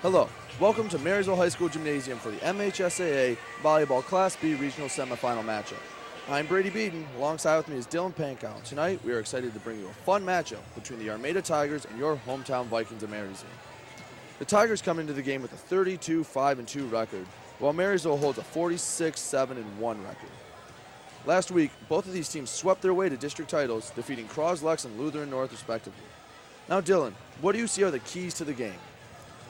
Hello, welcome to Marysville High School Gymnasium for the MHSAA Volleyball Class B Regional Semifinal matchup. I'm Brady Beaton, alongside with me is Dylan Pankow. Tonight, we are excited to bring you a fun matchup between the Armada Tigers and your hometown Vikings of Marysville. The Tigers come into the game with a 32-5-2 record, while Marysville holds a 46-7-1 record. Last week, both of these teams swept their way to district titles, defeating Croslex and Lutheran North respectively. Now Dylan, what do you see are the keys to the game?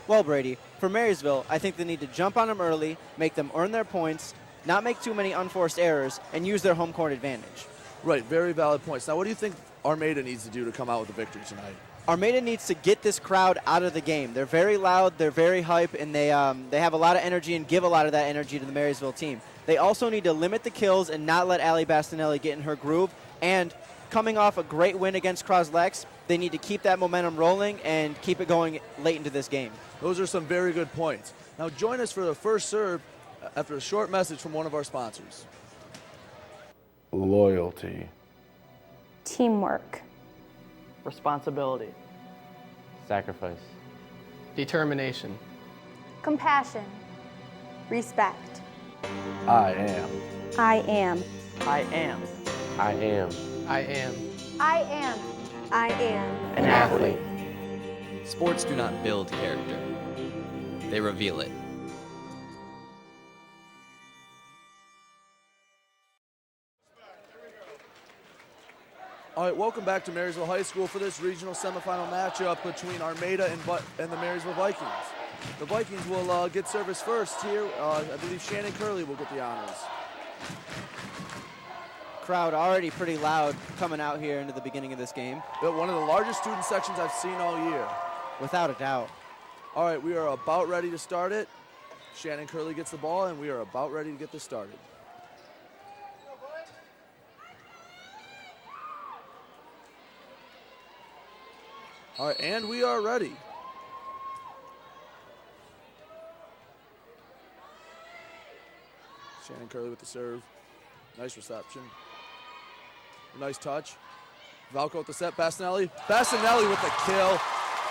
Well, Brady, for Marysville, I think they need to jump on them early, make them earn their points, not make too many unforced errors, and use their home court advantage. Right, very valid points. Now what do you think Armada needs to do to come out with a victory tonight? Armada needs to get this crowd out of the game. They're very loud, they're very hype, and they have a lot of energy and give a lot of that energy to the Marysville team. They also need to limit the kills and not let Allie Bastinelli get in her groove. And coming off a great win against Croslex, they need to keep that momentum rolling and keep it going late into this game. Those are some very good points. Now join us for the first serve after a short message from one of our sponsors. Loyalty. Teamwork. Responsibility. Sacrifice. Determination. Compassion. Respect. I am. I am. I am. I am. I am I am. I am. An athlete. Sports do not build character. They reveal it. All right, welcome back to Marysville High School for this regional semifinal matchup between Armada and the Marysville Vikings. The Vikings will get service first here. I believe Shannon Curley will get the honors. Crowd already pretty loud coming out here into the beginning of this game. One of the largest student sections I've seen all year. Without a doubt. All right, we are about ready to start it. Shannon Curley gets the ball, and we are about ready to get this started. All right, and we are ready. Shannon Curley with the serve. Nice reception. A nice touch. Valco with the set. Bastinelli. Bastinelli with the kill.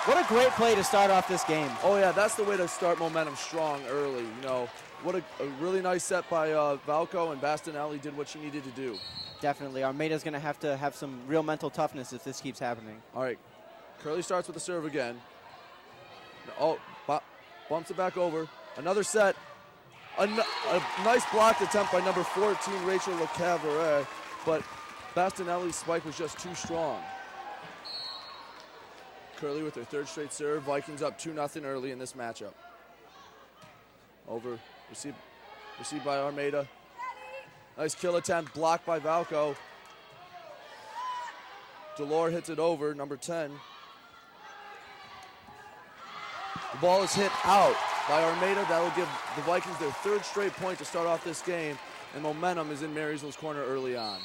What a great play to start off this game. Oh, yeah, that's the way to start momentum strong early. You know, what a really nice set by Valco, and Bastinelli did what she needed to do. Definitely. Armada's going to have some real mental toughness if this keeps happening. All right. Curley starts with the serve again. Oh, bumps it back over. Another set. A nice blocked attempt by number 14, Rachel LeCavalier, but Bastinelli's spike was just too strong. Curley with her third straight serve. Vikings up 2-0 early in this matchup. Over, received by Armada. Nice kill attempt, blocked by Valco. Delore hits it over, number 10. The ball is hit out by Armada. That will give the Vikings their third straight point to start off this game, and momentum is in Marysville's corner early on.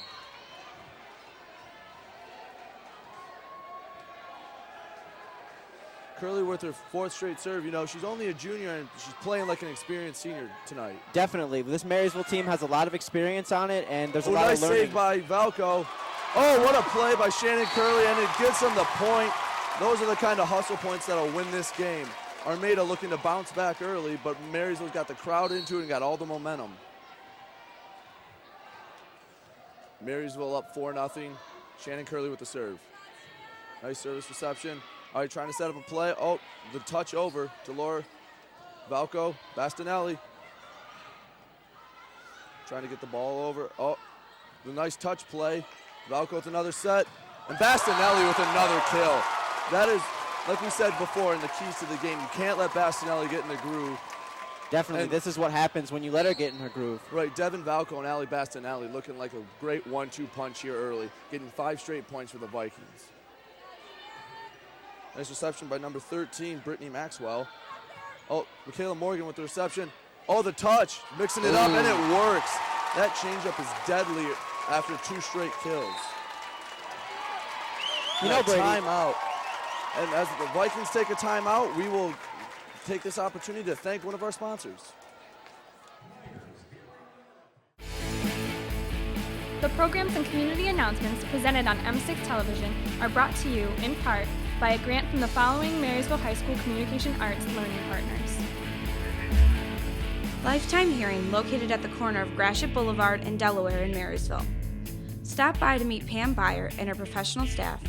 Curley with her fourth straight serve. You know, she's only a junior, and she's playing like an experienced senior tonight. Definitely. This Marysville team has a lot of experience on it, and there's a lot nice of learning. Save by Valco. Oh, what a play by Shannon Curley, and it gives them the point. Those are the kind of hustle points that'll win this game. Armada looking to bounce back early, but Marysville's got the crowd into it and got all the momentum. Marysville up 4-0. Shannon Curley with the serve. Nice service reception. All right, trying to set up a play. Oh, the touch over. Delore, Valco, Bastinelli. Trying to get the ball over. Oh, the nice touch play. Valco with another set. And Bastinelli with another kill. That is, like we said before, in the keys to the game, you can't let Bastinelli get in the groove. Definitely. This is what happens when you let her get in her groove. Right, Devin Valco and Allie Bastinelli looking like a great 1-2 punch here early, getting 5 straight points for the Vikings. Nice reception by number 13, Brittany Maxwell. Oh, Michaela Morgan with the reception. Oh, the touch, mixing it up, and it works. That changeup is deadly after 2 straight kills. You know, Brady, timeout. And as the Vikings take a timeout, we will take this opportunity to thank one of our sponsors. The programs and community announcements presented on M6 Television are brought to you in part by a grant from the following Marysville High School Communication Arts Learning Partners. Lifetime Hearing, located at the corner of Gratiot Boulevard and Delaware in Marysville. Stop by to meet Pam Byer and her professional staff,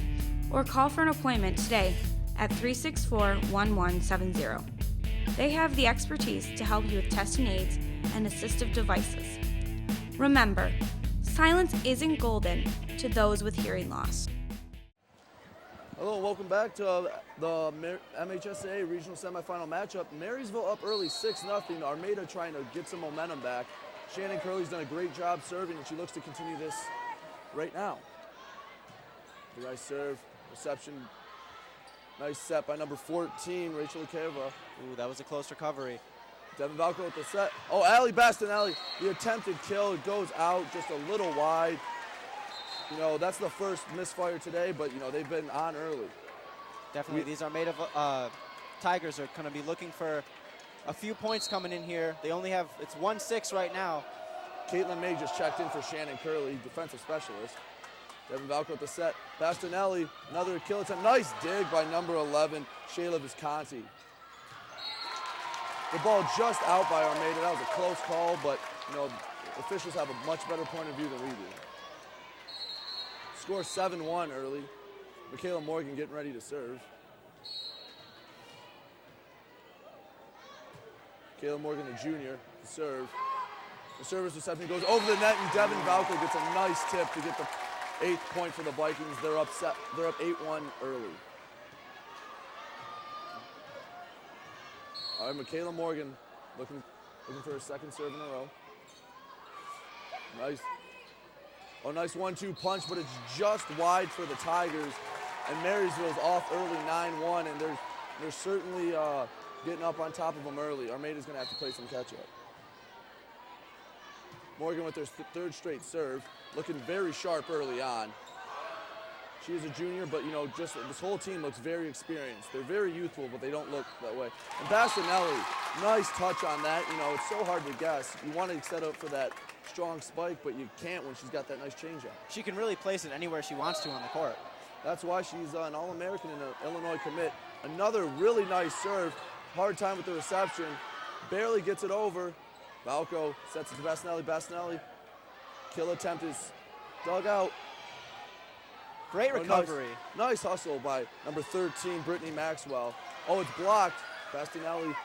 or call for an appointment today at 364-1170. They have the expertise to help you with testing aids and assistive devices. Remember, silence isn't golden to those with hearing loss. Hello, welcome back to the MHSAA regional semifinal matchup. Marysville up early 6-0. Armada trying to get some momentum back. Shannon Curley's done a great job serving, and she looks to continue this right now. The nice serve, reception, nice set by number 14, Rachel Akeva. Ooh, that was a close recovery. Devin Valco with the set. Oh, Allie Bastinelli, the attempted kill, it goes out just a little wide. You know, that's the first misfire today, but, you know, they've been on early. Definitely, these Armada Tigers are going to be looking for a few points coming in here. They only have, it's 1-6 right now. Caitlin May just checked in for Shannon Curley, defensive specialist. Devin Valco with the set. Bastinelli, another kill attempt. Nice dig by number 11, Shayla Visconti. The ball just out by Armada. That was a close call, but, you know, officials have a much better point of view than we do. Score 7-1 early. Michaela Morgan getting ready to serve. Michaela Morgan, the junior, to serve. The service reception goes over the net, and Devin Valco gets a nice tip to get the 8th point for the Vikings. They're up 8-1 early. All right, Michaela Morgan looking for her second serve in a row. Nice. Oh, nice 1-2 punch, but it's just wide for the Tigers. And Marysville's off early 9-1, and they're certainly getting up on top of them early. Armada's going to have to play some catch-up. Morgan with their third straight serve, looking very sharp early on. She is a junior, but, you know, just this whole team looks very experienced. They're very youthful, but they don't look that way. And Bastinelli, nice touch on that. You know, it's so hard to guess. You want to set up for that strong spike, but you can't when she's got that nice changeup. She can really place it anywhere she wants to on the court. That's why she's an All-American and an Illinois commit. Another really nice serve. Hard time with the reception. Barely gets it over. Valco sets it to Bastinelli. Bastinelli, kill attempt is dug out. Great recovery. Nice hustle by number 13, Brittany Maxwell. Oh, it's blocked. Bastinelli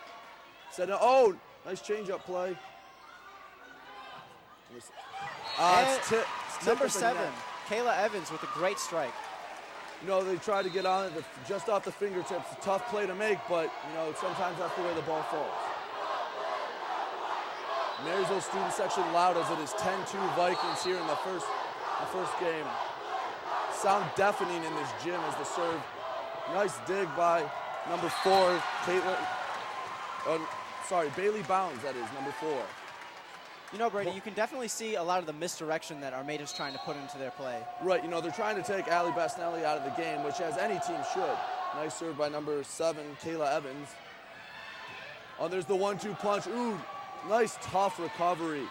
said, oh, nice change-up play. Number 7, Kayla Evans with a great strike. You know, they try to get on it just off the fingertips. A tough play to make, but, you know, sometimes that's the way the ball falls. Marysville student section loud as it is 10-2 Vikings here in the first game. Sound deafening in this gym as the serve. Nice dig by number 4, Bailey Bounds, that is, number 4. You know, Brady, you can definitely see a lot of the misdirection that Armada's trying to put into their play. Right, you know, they're trying to take Allie Bastinelli out of the game, which as any team should. Nice serve by number 7, Kayla Evans. Oh, there's the 1-2 punch. Ooh, nice tough recovery.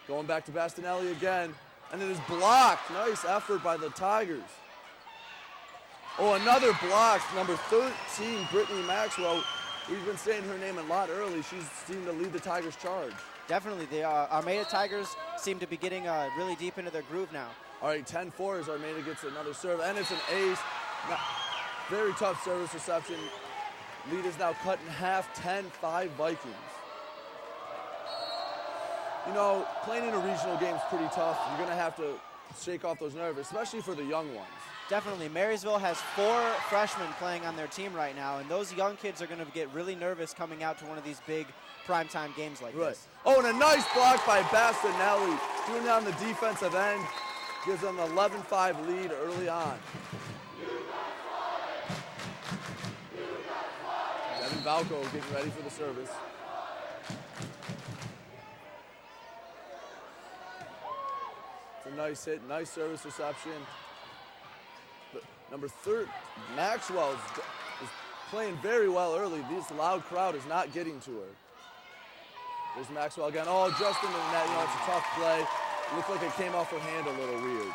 Going back to Bastinelli again, and it is blocked. Nice effort by the Tigers. Oh, another block. Number 13, Brittany Maxwell. We've been saying her name a lot early. She's seemed to lead the Tigers' charge. Definitely. The Armada Tigers seem to be getting really deep into their groove now. All right, 10-4 as Armada gets another serve, and it's an ace. Very tough service reception. Lead is now cut in half, 10-5 Vikings. You know, playing in a regional game is pretty tough. You're going to have to shake off those nerves, especially for the young ones. Definitely. Marysville has 4 freshmen playing on their team right now, and those young kids are going to get really nervous coming out to one of these big primetime games like this. Oh, and a nice block by Bastinelli. Doing it on the defensive end. Gives them an 11-5 lead early on. Devin Valco getting ready for the service. It's a nice hit, nice service reception. But number 3, Maxwell is playing very well early. This loud crowd is not getting to her. There's Maxwell again. Oh, just into the net. You know, it's a tough play. It looked like it came off her hand a little weird.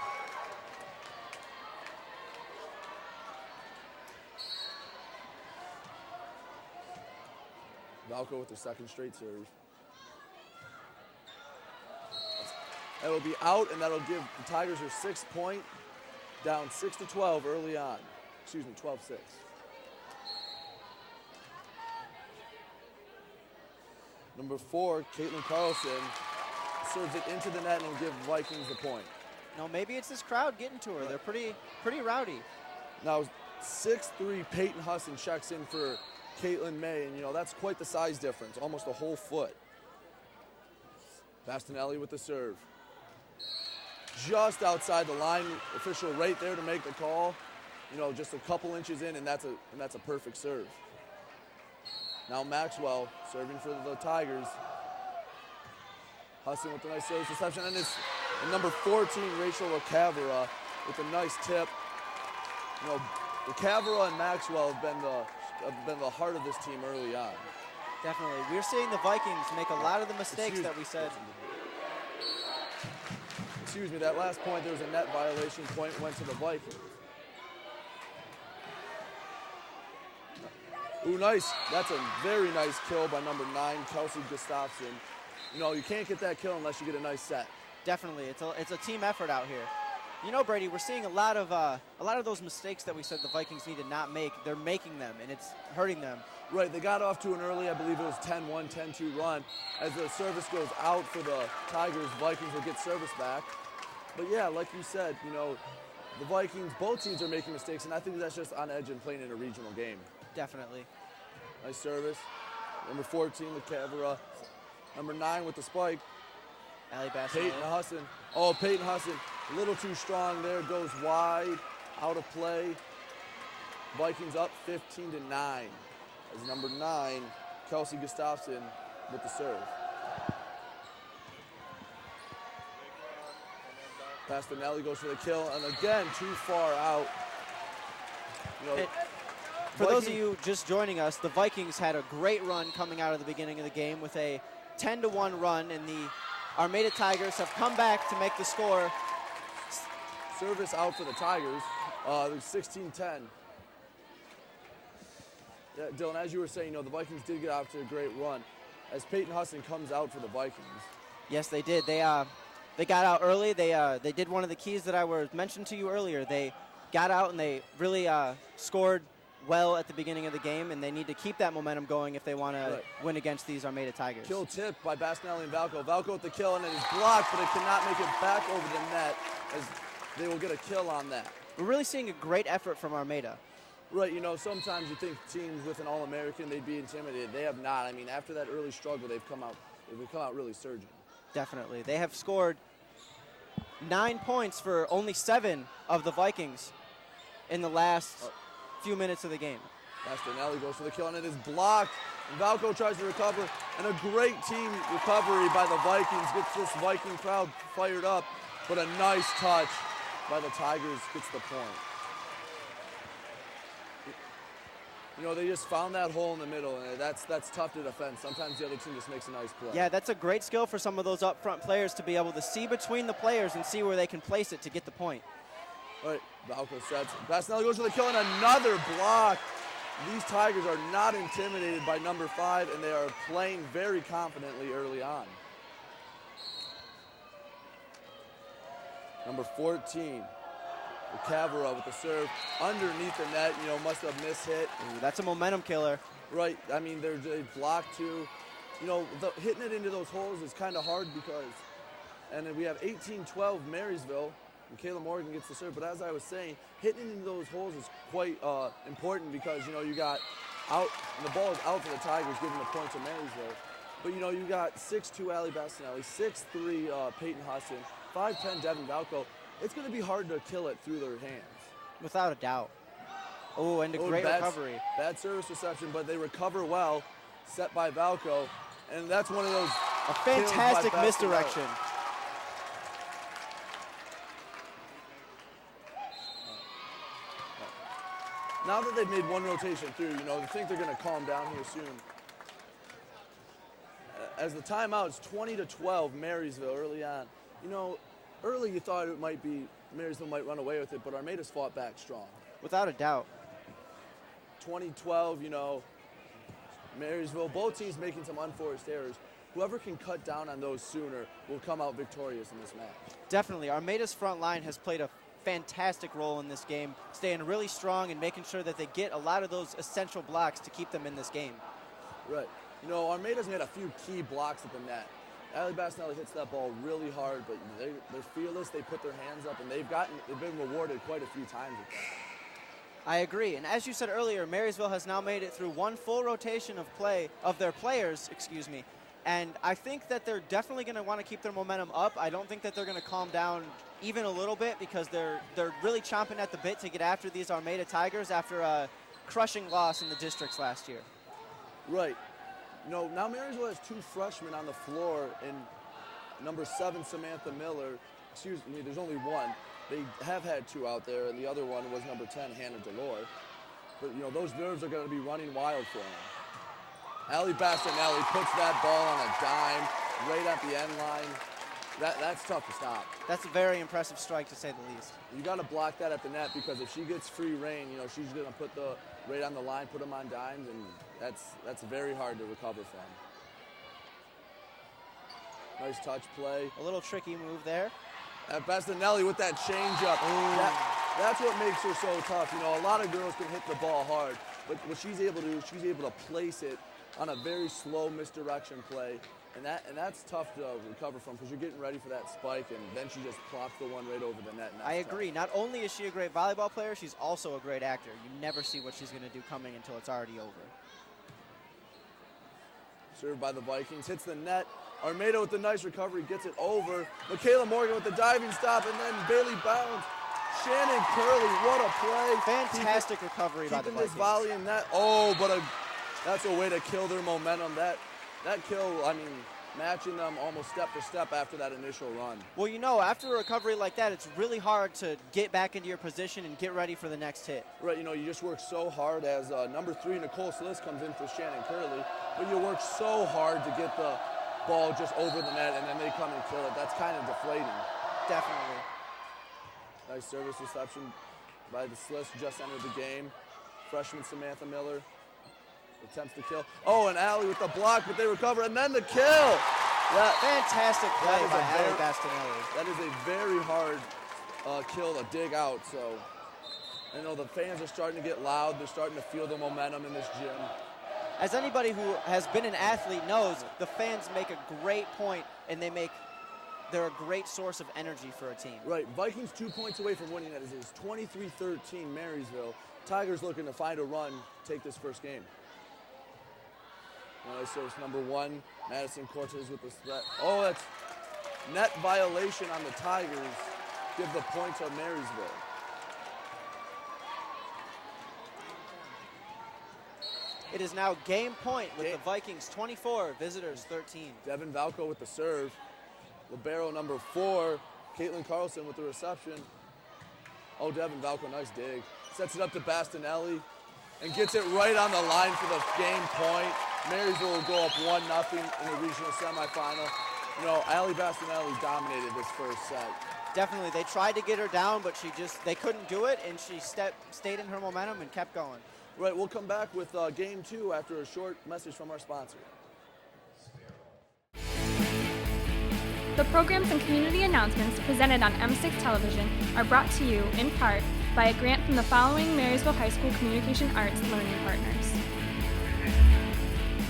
Valco with their second straight serve. That will be out, and that'll give the Tigers their 6th point, down 6-12 early on. Excuse me, 12-6. Number 4, Caitlin Carlson serves it into the net and will give Vikings the point. No, maybe it's this crowd getting to her. They're pretty rowdy. Now, 6'3" Peyton Husson checks in for Caitlin May, and that's quite the size difference, almost a whole foot. Bastinelli with the serve. Just outside the line, official right there to make the call. Just a couple inches in, and that's a perfect serve. Now Maxwell serving for the Tigers. Husson with a nice service reception, and number 14, Rachel LaCavera with a nice tip. LaCavera and Maxwell have been the heart of this team early on. Definitely. We're seeing the Vikings make a lot of the mistakes that we said. Excuse me, that last point, there was a net violation. Point went to the Vikings. Ooh, nice. That's a very nice kill by number 9, Kelsey Gustafson. You can't get that kill unless you get a nice set. Definitely. It's a team effort out here. Brady, we're seeing a lot of those mistakes that we said the Vikings need to not make. They're making them, and it's hurting them. Right, they got off to an early, I believe it was 10-1, 10-2 run. As the service goes out for the Tigers, Vikings will get service back. But yeah, like you said, the Vikings, both teams are making mistakes, and I think that's just on edge and playing in a regional game. Definitely. Nice service. Number 14, LaCavera. Number 9 with the spike. Allie Bass. Peyton Husson. Oh, Peyton Husson, a little too strong there, goes wide, out of play. Vikings up 15-9. As number 9, Kelsey Gustafson with the serve. Bastinelli goes for the kill, and again, too far out. For those of you just joining us, the Vikings had a great run coming out of the beginning of the game with a 10-1 run, and the Armada Tigers have come back to make the score. Service out for the Tigers. There's 16-10. Yeah, Dylan, as you were saying, the Vikings did get out to a great run. As Peyton Husson comes out for the Vikings. Yes, they did. They got out early. They did one of the keys that I was mentioned to you earlier. They got out and they really scored well at the beginning of the game, and they need to keep that momentum going if they want to win against these Armada Tigers. Kill tip by Bastinelli and Valco. Valco with the kill, and it is blocked, but it cannot make it back over the net as they will get a kill on that. We're really seeing a great effort from Armada. Right, sometimes you think teams with an All-American, they'd be intimidated. They have not. I mean, after that early struggle, they've come out really surging. Definitely. They have scored 9 points for only 7 of the Vikings in the last few minutes of the game. Bastinelli goes for the kill, and it is blocked. And Valco tries to recover, and a great team recovery by the Vikings gets this Viking crowd fired up, but a nice touch by the Tigers gets the point. They just found that hole in the middle, and that's tough to defend. Sometimes the other team just makes a nice play. Yeah, that's a great skill for some of those up-front players to be able to see between the players and see where they can place it to get the point. All right, Valco sets. Bastinelli goes for the kill, and another block. These Tigers are not intimidated by number 5, and they are playing very confidently early on. Number 14, LaCavera with the serve underneath the net, must have mishit. Ooh, that's a momentum killer. Right, I mean, they block too. Hitting it into those holes is kind of hard because, and then we have 18-12 Marysville, and Kayla Morgan gets the serve. But as I was saying, hitting it into those holes is quite important because, you got out, and the ball is out for the Tigers, giving the point to Marysville. But, you got 6'2" Allie Bastinelli, 6'3" Peyton Husson, 5'10" Devin Valco. It's going to be hard to kill it through their hands. Without a doubt. Oh, and a great recovery. Bad service reception, but they recover well. Set by Valco, and that's one of those. A fantastic misdirection. Now that they've made one rotation through, I think they're going to calm down here soon. As the timeout, it's 20-12 Marysville early on. Early you thought it might be Marysville might run away with it, but Armada's fought back strong. Without a doubt. 2012, Marysville, both teams making some unforced errors. Whoever can cut down on those sooner will come out victorious in this match. Definitely. Armada's front line has played a fantastic role in this game, staying really strong and making sure that they get a lot of those essential blocks to keep them in this game. Right. You know, Armada's made a few key blocks at the net. Allie Bastinelli hits that ball really hard, but they're fearless. They put their hands up, and they've been rewarded quite a few times with that. I agree. And as you said earlier, Marysville has now made it through one full rotation of their players, and I think that they're definitely going to want to keep their momentum up. I don't think that they're going to calm down even a little bit because they're really chomping at the bit to get after these Armada Tigers after a crushing loss in the districts last year. Right. You know, now Marysville has two freshmen on the floor, and number 7, Samantha Miller. Excuse me, there's only one. They have had two out there, and the other one was number 10, Hannah Delore. But, you know, those nerves are going to be running wild for them. Allie Bastinelli puts that ball on a dime right at the end line. That's tough to stop. That's a very impressive strike, to say the least. You got to block that at the net because if she gets free reign, you know, she's going to put right on the line, put them on dimes, and that's very hard to recover from. Nice touch play. A little tricky move there. Bastinelli with that changeup. That's what makes her so tough. You know, a lot of girls can hit the ball hard, but what she's able to do, she's able to place it on a very slow misdirection play, and that's tough to recover from because you're getting ready for that spike, and then she just plops the one right over the net. I agree. Not only is she a great volleyball player, she's also a great actor. You never see what she's going to do coming until it's already over. Served by the Vikings, hits the net. Armada with the nice recovery, gets it over. Michaela Morgan with the diving stop, and then Bailey Bounds. Shannon Curley, what a play. Fantastic recovery by the Vikings. Keeping this volley in that. Oh, but that's a way to kill their momentum. That kill, I mean, matching them almost step for step after that initial run. Well, you know, after a recovery like that, it's really hard to get back into your position and get ready for the next hit. Right, you know, you just work so hard as number 3, Nicole Sliss, comes in for Shannon Curley, but you work so hard to get the ball just over the net, and then they come and kill it. That's kind of deflating. Definitely. Nice service reception by the Sliss, just entered the game. Freshman Samantha Miller attempts to kill. Oh, and Allie with the block, but they recover, and then the kill. Fantastic play by Allie Bastinelli. That is a very hard kill to dig out, so I know the fans are starting to get loud. They're starting to feel the momentum in this gym. As anybody who has been an athlete knows, the fans make a great point, and they're a great source of energy for a team. Right, Vikings 2 points away from winning that. It is 23-13 Marysville. Tigers looking to find a run, take this first game. Nice service number 1, Madison Cortez with the threat. Oh, that's net violation on the Tigers. Give the point to Marysville. It is now game point with the Vikings 24, visitors 13. Devin Valco with the serve. Libero number 4, Caitlin Carlson with the reception. Oh, Devin Valco, nice dig. Sets it up to Bastinelli and gets it right on the line for the game point. Marysville will go up 1-0 in the regional semifinal. You know, Allie Bastinelli dominated this first set. Definitely. They tried to get her down, but they couldn't do it, and she stayed in her momentum and kept going. Right, we'll come back with game 2 after a short message from our sponsor. The programs and community announcements presented on M6 Television are brought to you, in part, by a grant from the following Marysville High School Communication Arts Learning Partners.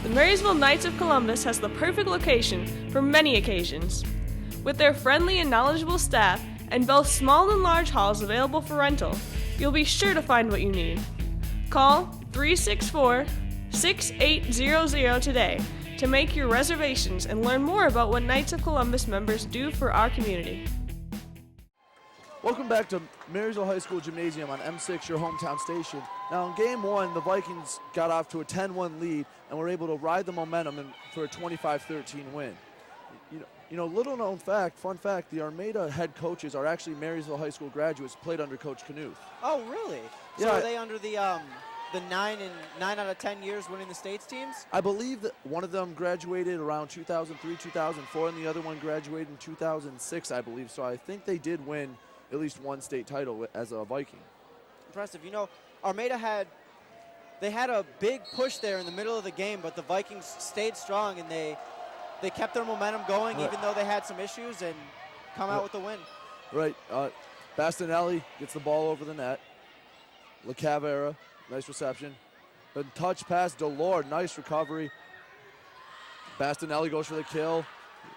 The Marysville Knights of Columbus has the perfect location for many occasions. With their friendly and knowledgeable staff and both small and large halls available for rental, you'll be sure to find what you need. Call 364-6800 today to make your reservations and learn more about what Knights of Columbus members do for our community. Welcome back to Marysville High School Gymnasium on M6, your hometown station. Now in game 1, the Vikings got off to a 10-1 lead and were able to ride the momentum for a 25-13 win. You know, little known fact, fun fact, the Armada head coaches are actually Marysville High School graduates, played under Coach Knuth. Oh, really? Yeah. So are they under the 9 out of 10 years winning the states teams? I believe that one of them graduated around 2003, 2004, and the other one graduated in 2006, I believe. So I think they did win at least one state title as a Viking. Impressive. You know, Armada had they had a big push there in the middle of the game, but the Vikings stayed strong, and they kept their momentum going even though they had some issues and come out with the win. Right. Bastinelli gets the ball over the net. LaCavera, nice reception. The touch pass, Delord, nice recovery. Bastinelli goes for the kill.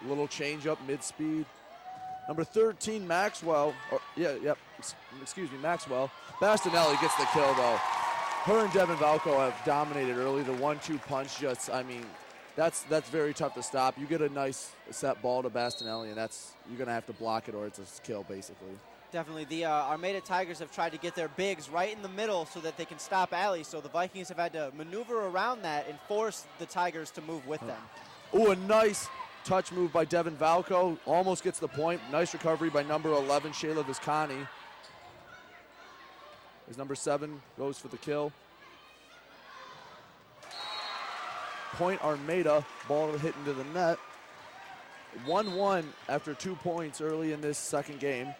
Little change up mid-speed. Number 13, Maxwell. Excuse me, Maxwell. Bastinelli gets the kill, though. Her and Devin Valco have dominated early. The 1-2 punch just, I mean, that's very tough to stop. You get a nice set ball to Bastinelli, and you're going to have to block it or it's a kill, basically. Definitely. The Armada Tigers have tried to get their bigs right in the middle so that they can stop Allie, so the Vikings have had to maneuver around that and force the Tigers to move with them. Ooh, a nice touch move by Devin Valco. Almost gets the point. Nice recovery by number 11, Shayla Viscani. As number 7 goes for the kill. Point Armada, ball hit into the net. 1-1 after 2 points early in this second game.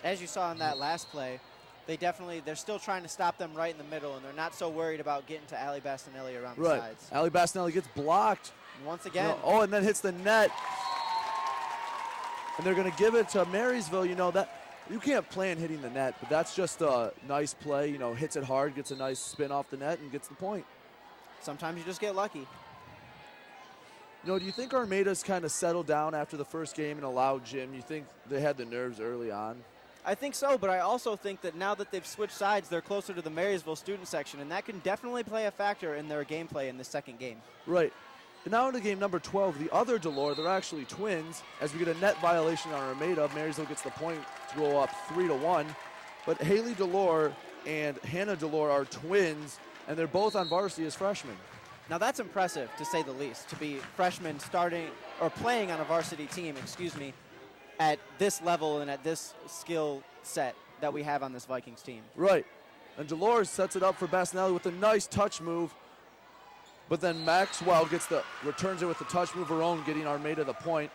As you saw in that last play, they're still trying to stop them right in the middle, and they're not so worried about getting to Allie Bastinelli around the sides. Allie Bastinelli gets blocked. And once again. And then hits the net. And they're going to give it to Marysville. That you can't plan hitting the net, but that's just a nice play. Hits it hard, gets a nice spin off the net, and gets the point. Sometimes you just get lucky. Do you think Armada's kind of settled down after the first game and allowed Jim? You think they had the nerves early on? I think so, but I also think that now that they've switched sides, they're closer to the Marysville student section, and that can definitely play a factor in their gameplay in the second game. Right. And now into game number 12, the other Delore, they're actually twins. As we get a net violation on Armada, Marysville gets the point to go up 3-1. But Haley Delore and Hannah Delore are twins, and they're both on varsity as freshmen. Now that's impressive, to say the least, to be freshmen starting or playing on a varsity team, at this level and at this skill set that we have on this Vikings team. Right. And Delore sets it up for Bastinelli with a nice touch move. But then Maxwell returns it with the touch move of her own, getting Armada the point.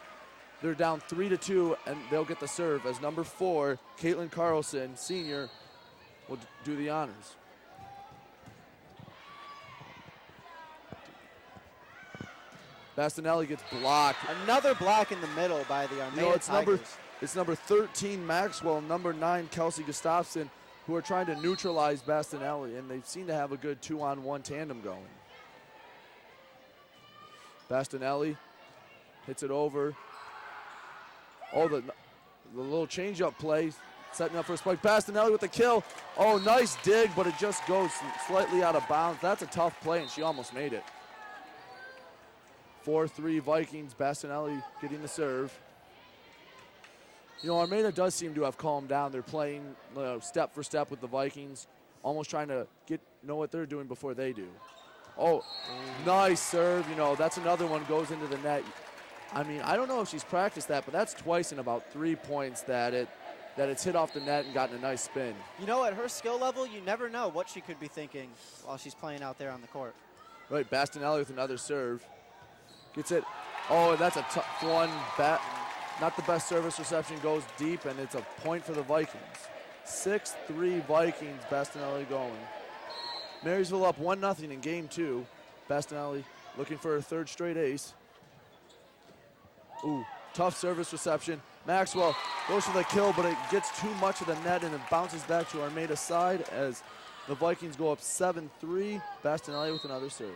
They're down 3-2, and they'll get the serve as number 4, Caitlin Carlson, senior, will do the honors. Bastinelli gets blocked. Another block in the middle by the Armada Tigers. It's number 13, Maxwell, number 9, Kelsey Gustafson, who are trying to neutralize Bastinelli, and they seem to have a good 2-on-1 tandem going. Bastinelli hits it over. Oh, the little change-up play, setting up for a spike. Bastinelli with the kill. Oh, nice dig, but it just goes slightly out of bounds. That's a tough play, and she almost made it. 4-3 Vikings, Bastinelli getting the serve. Armada does seem to have calmed down. They're playing step for step with the Vikings, almost trying to know what they're doing before they do. Oh, nice serve. That's another one goes into the net. I mean, I don't know if she's practiced that, but that's twice in about 3 points that it's hit off the net and gotten a nice spin. At her skill level, you never know what she could be thinking while she's playing out there on the court. Right, Bastinelli with another serve. Gets it. Oh, that's a tough one. Not the best service reception, goes deep, and it's a point for the Vikings. 6-3 Vikings, Bastinelli going. Marysville up 1-0 in game 2. Bastinelli looking for her third straight ace. Ooh, tough service reception. Maxwell goes for the kill, but it gets too much of the net, and it bounces back to Armada's side as the Vikings go up 7-3. Bastinelli with another serve.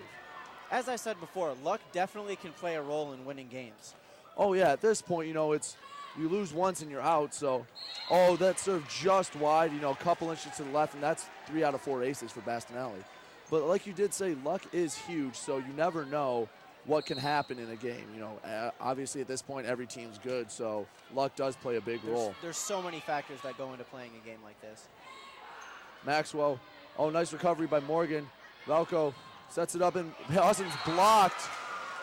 As I said before, luck definitely can play a role in winning games. Oh, yeah, at this point, it's you lose once and you're out. So, that serve just wide, a couple inches to the left, and that's 3 out of 4 aces for Bastinelli. But like you did say, luck is huge, so you never know what can happen in a game. Obviously at this point, every team's good, so luck does play a big role. There's so many factors that go into playing a game like this. Maxwell, nice recovery by Morgan. Valco sets it up, and Husson's blocked.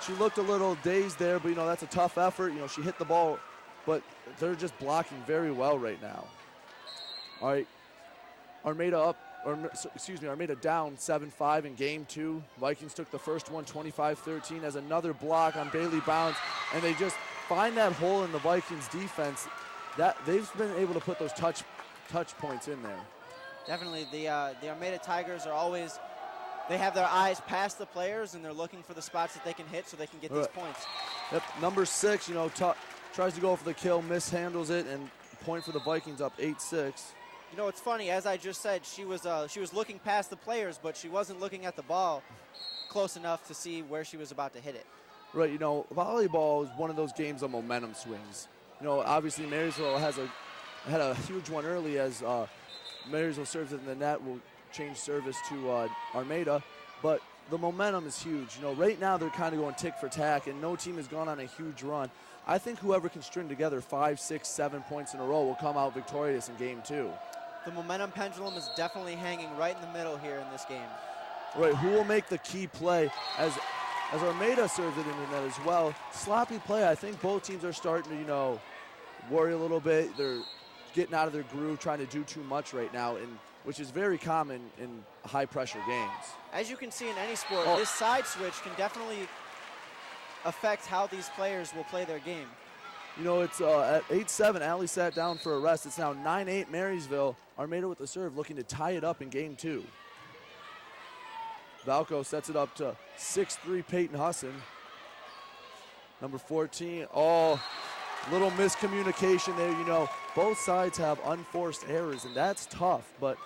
She looked a little dazed there, but, that's a tough effort. She hit the ball, but they're just blocking very well right now. All right, Armada down 7-5 in game 2. Vikings took the first one 25-13 as another block on Bailey Bounds, and they just find that hole in the Vikings defense. That they've been able to put those touch points in there. Definitely. The Armada Tigers are always, they have their eyes past the players, and they're looking for the spots that they can hit so they can get these points. Yep, number 6, tries to go for the kill, mishandles it, and point for the Vikings up 8-6. You know, it's funny, as I just said, she was looking past the players, but she wasn't looking at the ball close enough to see where she was about to hit it. Right, volleyball is one of those games of momentum swings. Obviously Marysville had a huge one early as Marysville serves it in the net, will change service to Armada, but the momentum is huge. Right now they're kind of going tick for tack, and no team has gone on a huge run. I think whoever can string together 5, 6, 7 points in a row will come out victorious in game 2. The momentum pendulum is definitely hanging right in the middle here in this game. Right, who will make the key play as Armada serves it into the net as well. Sloppy play. I think both teams are starting to, worry a little bit. They're getting out of their groove, trying to do too much right now, which is very common in high-pressure games. As you can see in any sport, this side switch can definitely affect how these players will play their game. It's at 8-7, Allie sat down for a rest. It's now 9-8 Marysville. Armada with the serve, looking to tie it up in game 2. Valco sets it up to 6-3 Peyton Husson. Number 14, little miscommunication there. Both sides have unforced errors, and that's tough. But,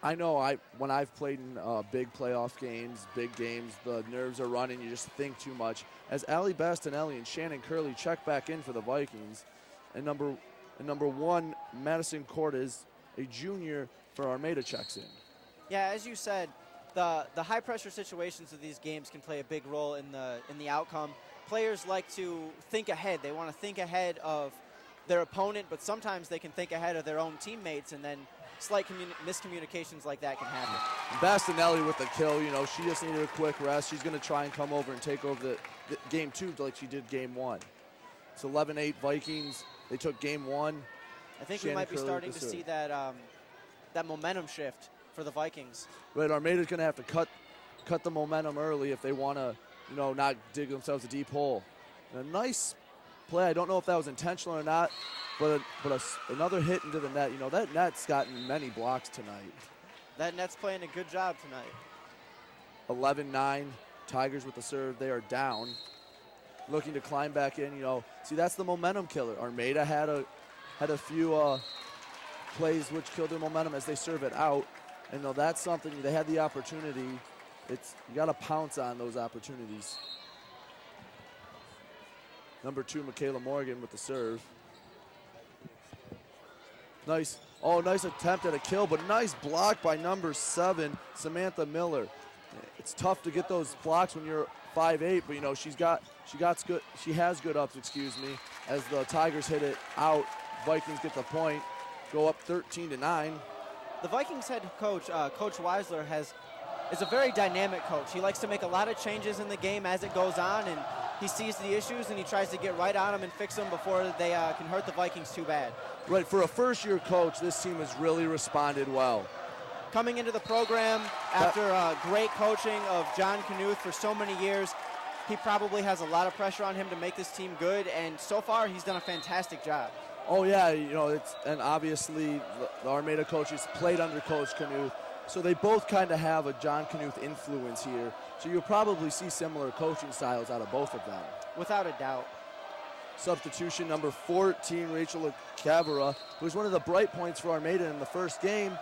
I know when I've played in big playoff games, big games, the nerves are running. You just think too much. As Allie Bastinelli and Shannon Curley check back in for the Vikings, and number 1, Madison Cortez, a junior for Armada, checks in. Yeah, as you said, the high pressure situations of these games can play a big role in the outcome. Players like to think ahead. They want to think ahead of their opponent, but sometimes they can think ahead of their own teammates, and then slight miscommunications like that can happen. Bastinelli with the kill, she just needed a quick rest. She's going to try and come over and take over the game 2 like she did game 1. It's 11-8 Vikings. They took game 1. I think we might be starting to see that momentum shift for the Vikings. Right, Armada's going to have to cut the momentum early if they want to, not dig themselves a deep hole. And a nice play. I don't know if that was intentional or not, but another hit into the net. That net's gotten many blocks tonight. That net's playing a good job tonight. 11-9, Tigers with the serve. They are down, looking to climb back in. See, that's the momentum killer. Armada had a few plays which killed their momentum as they serve it out, and that's something they had the opportunity. You got to pounce on those opportunities. Number 2, Michaela Morgan with the serve. Nice attempt at a kill, but nice block by number 7, Samantha Miller. It's tough to get those blocks when you're 5'8", but she has good ups, as the Tigers hit it out. Vikings get the point, go up 13-9. The Vikings head coach, Coach Weisler, is a very dynamic coach. He likes to make a lot of changes in the game as it goes on, and he sees the issues and he tries to get right on them and fix them before they can hurt the Vikings too bad. Right, for a first-year coach, this team has really responded well. Coming into the program after great coaching of John Knuth for so many years, he probably has a lot of pressure on him to make this team good, and so far he's done a fantastic job. Oh yeah, and obviously the Armada coaches played under Coach Knuth, so they both kind of have a John Knuth influence here. So you'll probably see similar coaching styles out of both of them. Without a doubt. Substitution number 14, Rachel Cavara, who's one of the bright points for Armada in the first game,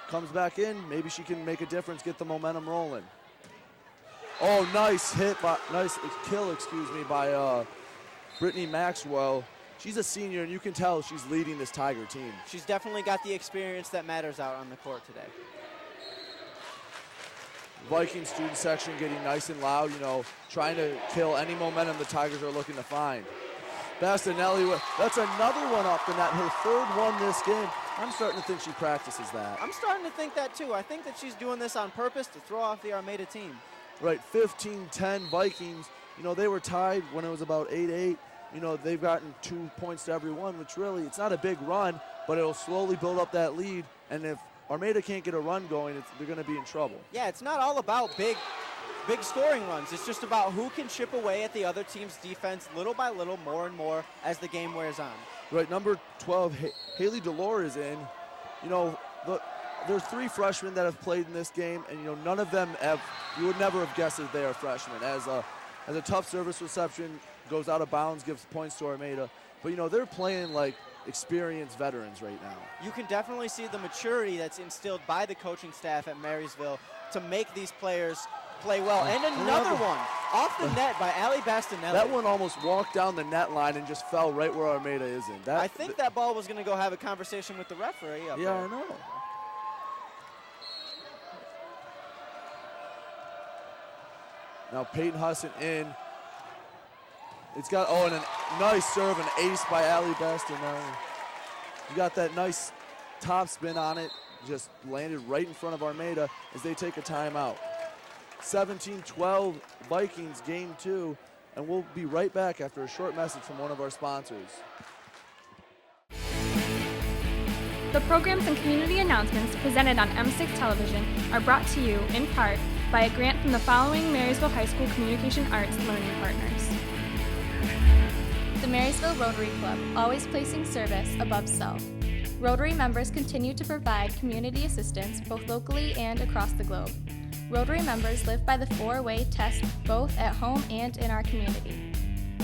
comes back in. Maybe she can make a difference, get the momentum rolling. Oh, nice kill by Brittany Maxwell. She's a senior, and you can tell she's leading this Tiger team. She's definitely got the experience that matters out on the court today. Viking student section getting nice and loud, trying to kill any momentum the Tigers are looking to find. Bastinelli, that's another one up the net, her 3rd one this game. I'm starting to think she practices that. I'm starting to think that too. I think that she's doing this on purpose to throw off the Armada team. Right, 15-10 Vikings. They were tied when it was about 8-8. They've gotten 2 points to every one, which really, it's not a big run, but it'll slowly build up that lead. And if Armada can't get a run going, they're going to be in trouble. Yeah, it's not all about big scoring runs. It's just about who can chip away at the other team's defense little by little, more and more as the game wears on. Right, number 12, Haley Delore is in. there are 3 freshmen that have played in this game, and none of them you would never have guessed that they are freshmen. As a tough service reception goes out of bounds, gives points to Armada, but they're playing like experienced veterans right now. You can definitely see the maturity that's instilled by the coaching staff at Marysville to make these players play well. And another one off the net by Ali Bastinelli. That one almost walked down the net line and just fell right where Armada is in. I think that ball was going to go have a conversation with the referee up there. I know. Now Peyton Husson in. It's got, and a nice serve, an ace by Ali Bastinelli. You got that nice top spin on it, just landed right in front of Armada as they take a timeout. 17-12 Vikings game 2, and we'll be right back after a short message from one of our sponsors. The programs and community announcements presented on M6 Television are brought to you in part by a grant from the following Marysville High School Communication Arts Learning Partners. The Marysville Rotary Club, always placing service above self. Rotary members continue to provide community assistance both locally and across the globe. Rotary members live by the 4-way test both at home and in our community.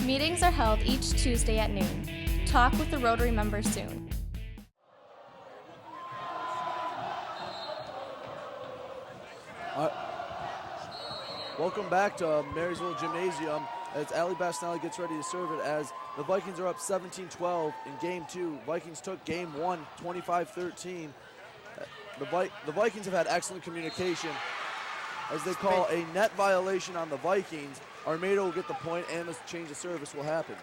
Meetings are held each Tuesday at noon. Talk with the Rotary member soon. Welcome back to Marysville Gymnasium as Ali Bastinelli gets ready to serve it as the Vikings are up 17-12 in game 2. Vikings took game 1, 25-13. The Vikings have had excellent communication as they call a net violation on the Vikings. Armada will get the point and the change of service will happen.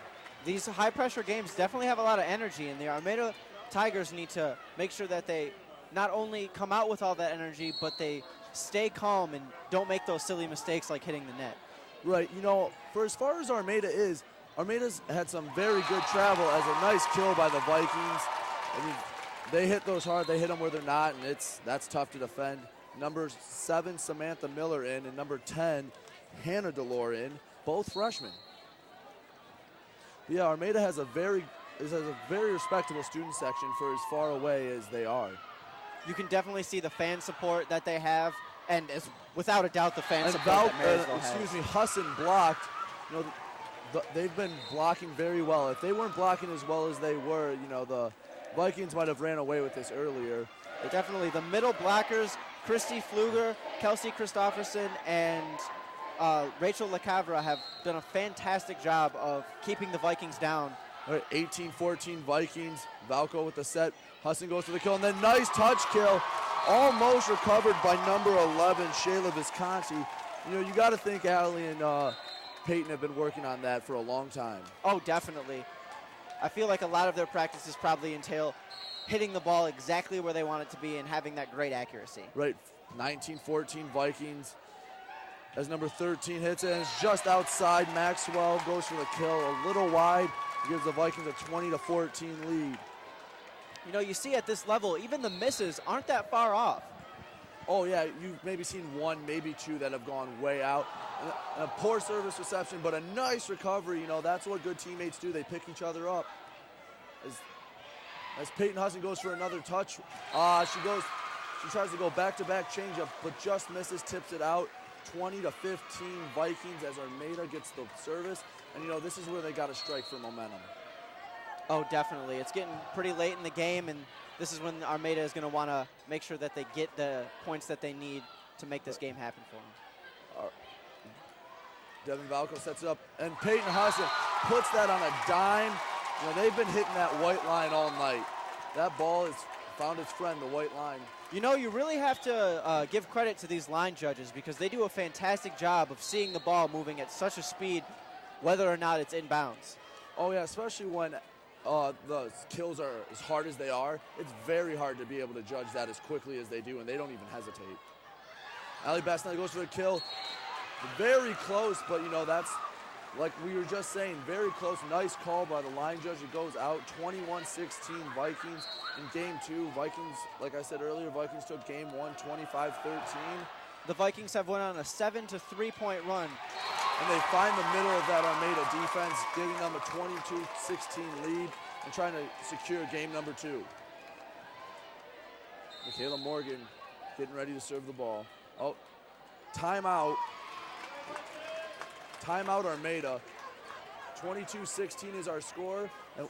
These high-pressure games definitely have a lot of energy, and the Armada Tigers need to make sure that they not only come out with all that energy, but they stay calm and don't make those silly mistakes like hitting the net. Right, for as far as Armada's had some very good travel as a nice kill by the Vikings. I mean, they hit those hard, they hit them where they're not, and that's tough to defend. Number 7, Samantha Miller in, and number 10, Hannah Delore in, both freshmen. But yeah, Armada has a very respectable student section for as far away as they are. You can definitely see the fan support that they have, and is without a doubt the fan support that Marysville has. Husson blocked. They've been blocking very well. If they weren't blocking as well as they were, the Vikings might have ran away with this earlier. Definitely the middle blockers, Christy Pfluger, Kelsey Christofferson, and Rachel LaCavra have done a fantastic job of keeping the Vikings down. All right, 18-14 Vikings. Valco with the set. Husson goes for the kill, and then nice touch kill. Almost recovered by number 11, Shayla Visconti. You got to think Allie and Peyton have been working on that for a long time. Oh, definitely. I feel like a lot of their practices probably entail hitting the ball exactly where they want it to be and having that great accuracy. Right, 19-14 Vikings. As number 13 hits it, and it's just outside. Maxwell goes for the kill, a little wide. Gives the Vikings a 20-14 lead. You see at this level, even the misses aren't that far off. Oh, yeah, you've maybe seen 1, maybe 2 that have gone way out. A poor service reception, but a nice recovery. That's what good teammates do. They pick each other up. As Peyton Husson goes for another touch, she tries to go back-to-back changeup, but just misses, tips it out. 20-15 Vikings as Armada gets the service. And, this is where they got to strike for momentum. Oh, definitely. It's getting pretty late in the game, and this is when Armada is going to want to make sure that they get the points that they need to make this game happen for them. Devin Valco sets it up, and Peyton Husson puts that on a dime. They've been hitting that white line all night. That ball has found its friend, the white line. You really have to give credit to these line judges because they do a fantastic job of seeing the ball moving at such a speed, whether or not it's inbounds. Oh, yeah, especially when the kills are as hard as they are. It's very hard to be able to judge that as quickly as they do, and they don't even hesitate. Ali Bastinelli goes for a kill. Very close, but, that's, like we were just saying, very close. Nice call by the line judge. It goes out. 21-16 Vikings in game 2. Vikings, like I said earlier, Vikings took game 1, 25-13. The Vikings have went on a 7 to 3-point run. And they find the middle of that Armada defense, giving them a 22-16 lead and trying to secure game number 2. Michaela Morgan getting ready to serve the ball. Oh, timeout. Timeout Armada. 22-16 is our score. And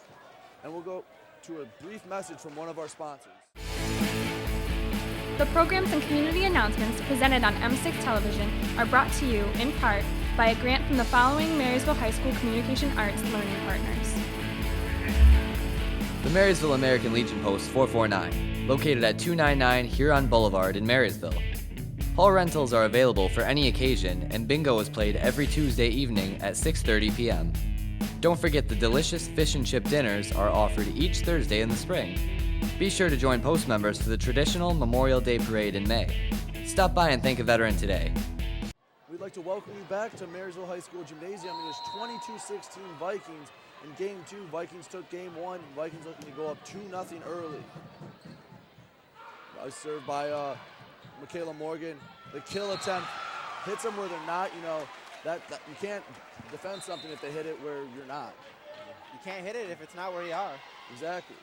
we'll go to a brief message from one of our sponsors. The programs and community announcements presented on M6 Television are brought to you in part by a grant from the following Marysville High School Communication Arts Learning Partners. The Marysville American Legion Post 449, located at 299 Huron Boulevard in Marysville. Hall rentals are available for any occasion, and bingo is played every Tuesday evening at 6:30 p.m. Don't forget the delicious fish and chip dinners are offered each Thursday in the spring. Be sure to join Post members for the traditional Memorial Day Parade in May. Stop by and thank a veteran today. We'd like to welcome you back to Marysville High School Gymnasium. It is 22-16 Vikings. In game 2, Vikings took game 1. Vikings looking to go up 2-0 early. Nice serve by Michaela Morgan. The kill attempt hits them where they're not. You know, that you can't defend something if they hit it where you're not. You can't hit it if it's not where you are. Exactly.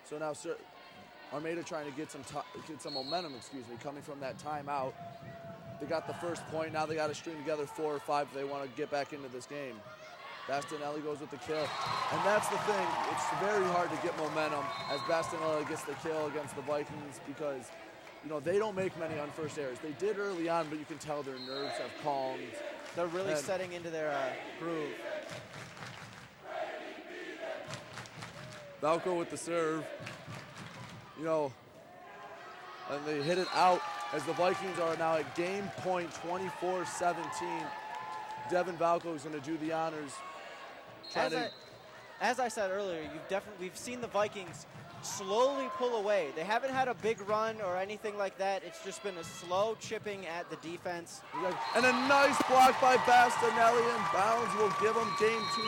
So now Armada trying to get some momentum, coming from that timeout. They got the first point. Now they got to string together 4 or 5 if they want to get back into this game. Bastinelli goes with the kill. And that's the thing. It's very hard to get momentum as Bastinelli gets the kill against the Vikings because, you know, they don't make many unforced errors. They did early on, but you can tell their nerves have calmed. They're really setting into their groove. Valco with the serve. You know, and they hit it out as the Vikings are now at game point 24-17. Devin Valco is going to do the honors. As I said earlier, we've seen the Vikings slowly pull away. They haven't had a big run or anything like that. It's just been a slow chipping at the defense. And a nice block by Bastinelli, and Bounds will give them game 2,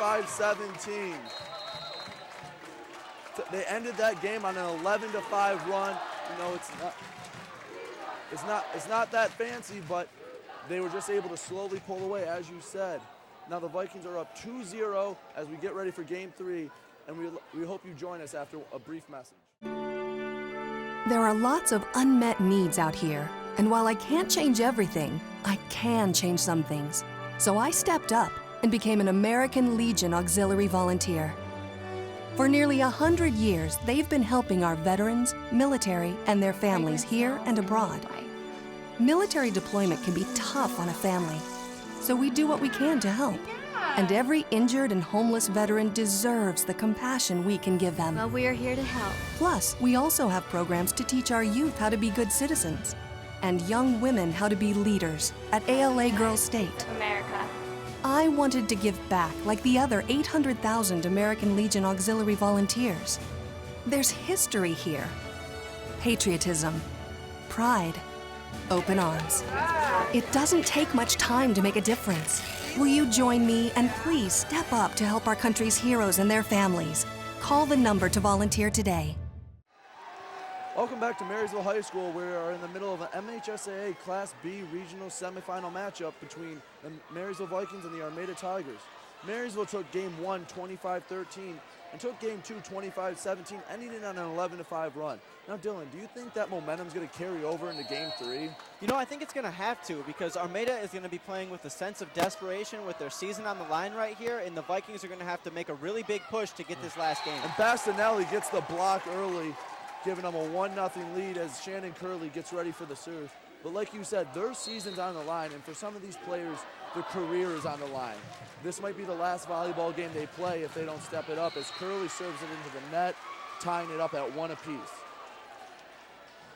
25-17. They ended that game on an 11-5 run. You know, it's not that fancy, but they were just able to slowly pull away, as you said. Now the Vikings are up 2-0 as we get ready for game 3, and we hope you join us after a brief message. There are lots of unmet needs out here, and while I can't change everything, I can change some things. So I stepped up and became an American Legion Auxiliary Volunteer. For nearly 100 years, they've been helping our veterans, military, and their families here and abroad. Military deployment can be tough on a family, so we do what we can to help. And every injured and homeless veteran deserves the compassion we can give them. Well, we are here to help. Plus, we also have programs to teach our youth how to be good citizens and young women how to be leaders at ALA Girls State. America. I wanted to give back like the other 800,000 American Legion Auxiliary volunteers. There's history here. Patriotism, pride, open arms. It doesn't take much time to make a difference. Will you join me and please step up to help our country's heroes and their families? Call the number to volunteer today. Welcome back to Marysville High School. We are in the middle of an MHSAA Class B regional semifinal matchup between the Marysville Vikings and the Armada Tigers. Marysville took game 1, 25-13, and took game 2, 25-17, ending it on an 11-5 run. Now, Dylan, do you think that momentum is going to carry over into game 3? You know, I think it's going to have to, because Armada is going to be playing with a sense of desperation with their season on the line right here, and the Vikings are going to have to make a really big push to get this last game. And Bastinelli gets the block early, giving them a 1-0 lead as Shannon Curley gets ready for the serve. But like you said, their season's on the line, and for some of these players, their career is on the line. This might be the last volleyball game they play if they don't step it up, as Curley serves it into the net, tying it up at 1 apiece.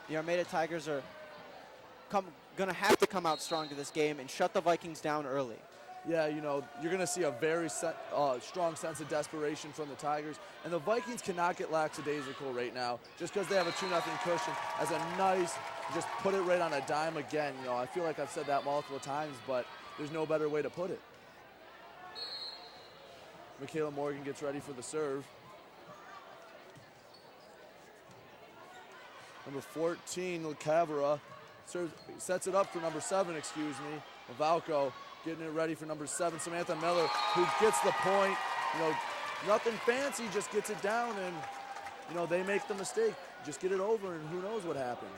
The Armada Tigers are going to have to come out strong to this game and shut the Vikings down early. Yeah, you know, you're going to see a very strong sense of desperation from the Tigers. And the Vikings cannot get lackadaisical right now just because they have a 2-0 cushion as a nice, just put it right on a dime again. You know, I feel like I've said that multiple times, but there's no better way to put it. Michaela Morgan gets ready for the serve. Number 14, LaCavera, sets it up for number 7, Valco. Getting it ready for number 7, Samantha Miller, who gets the point. You know, nothing fancy, just gets it down, and they make the mistake. Just get it over, and who knows what happens.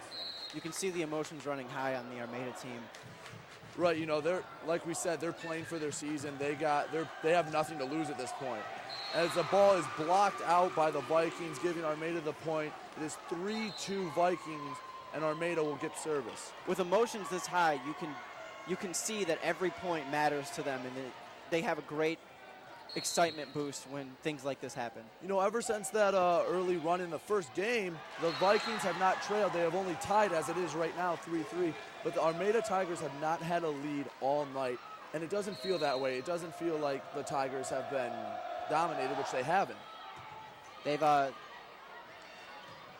You can see the emotions running high on the Armada team. Right, they're, like we said, they're playing for their season. They have nothing to lose at this point. As the ball is blocked out by the Vikings, giving Armada the point. It is 3-2 Vikings, and Armada will get service. With emotions this high, you can see that every point matters to them, and they have a great excitement boost when things like this happen. Ever since that early run in the first game, the Vikings have not trailed. They have only tied as it is right now, 3-3. But the Armada Tigers have not had a lead all night, and it doesn't feel that way. It doesn't feel like the Tigers have been dominated, which they haven't. They've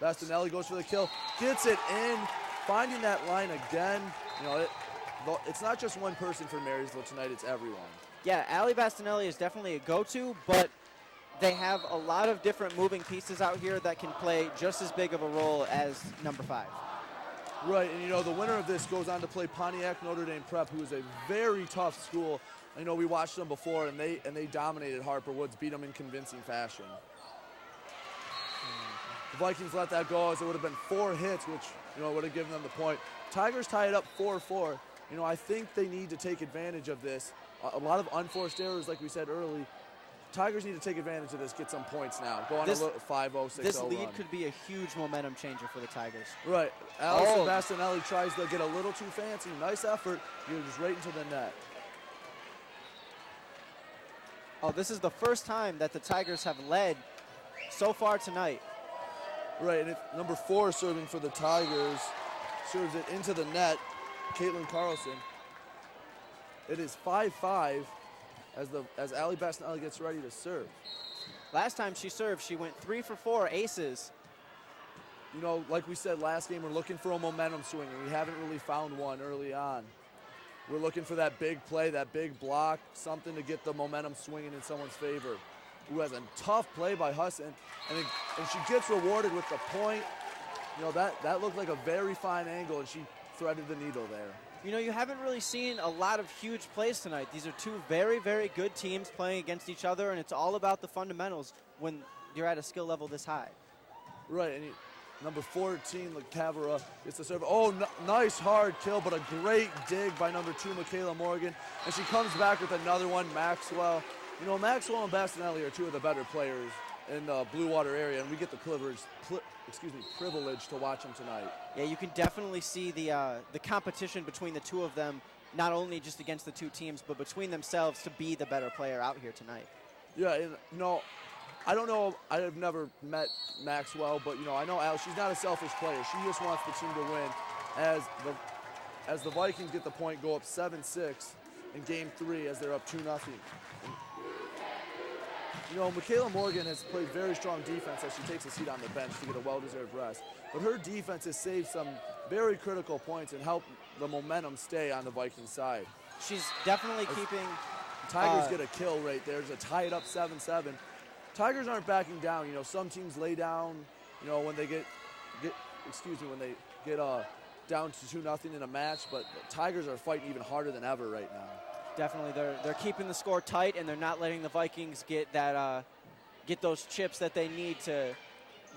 Bastinelli goes for the kill, gets it in, finding that line again. It's not just one person for Marysville tonight, it's everyone. Yeah, Allie Bastinelli is definitely a go-to, but they have a lot of different moving pieces out here that can play just as big of a role as number 5. Right, and the winner of this goes on to play Pontiac Notre Dame Prep, who is a very tough school. We watched them before, and they dominated Harper Woods, beat them in convincing fashion. The Vikings let that go as it would have been 4 hits, which would have given them the point. Tigers tie it up 4-4. I think they need to take advantage of this. A lot of unforced errors, like we said early. Tigers need to take advantage of this, get some points now. Go on a 5-0, 6-0 This lead run. could be a huge momentum changer for the Tigers. Right. Allison Bastinelli tries to get a little too fancy. Nice effort. You're just right into the net. Oh, this is the first time that the Tigers have led so far tonight. Right, and number 4 serving for the Tigers serves it into the net. Caitlin Carlson. It is 5-5 as Allie Bastinelli gets ready to serve. Last time she served, she went 3 for 4 aces. Like we said last game, we're looking for a momentum swing, and we haven't really found one early on. We're looking for that big play, that big block, something to get the momentum swinging in someone's favor. Who has a tough play by Husson, and she gets rewarded with the point. That looked like a very fine angle, and she threaded the needle there. You haven't really seen a lot of huge plays tonight. These are 2 very, very good teams playing against each other, and it's all about the fundamentals when you're at a skill level this high. Right, and number 14, Cavara, gets the serve. Oh, nice hard kill, but a great dig by number 2, Michaela Morgan. And she comes back with another one, Maxwell. Maxwell and Bastinelli are 2 of the better players in the Blue Water area, and we get the privilege to watch them tonight. Yeah, you can definitely see the competition between the 2 of them, not only just against the 2 teams, but between themselves to be the better player out here tonight. Yeah, and I don't know, I have never met Maxwell, but I know Al, she's not a selfish player. She just wants the team to win. As the Vikings get the point, go up 7-6 in game 3 as they're up 2-0. Michaela Morgan has played very strong defense as she takes a seat on the bench to get a well-deserved rest. But her defense has saved some very critical points and helped the momentum stay on the Vikings side. She's definitely keeping... Tigers get a kill right there to tie it up 7-7. Tigers aren't backing down. Some teams lay down, when they get down to 2-0 in a match, but the Tigers are fighting even harder than ever right now. Definitely, they're keeping the score tight, and they're not letting the Vikings get those chips that they need to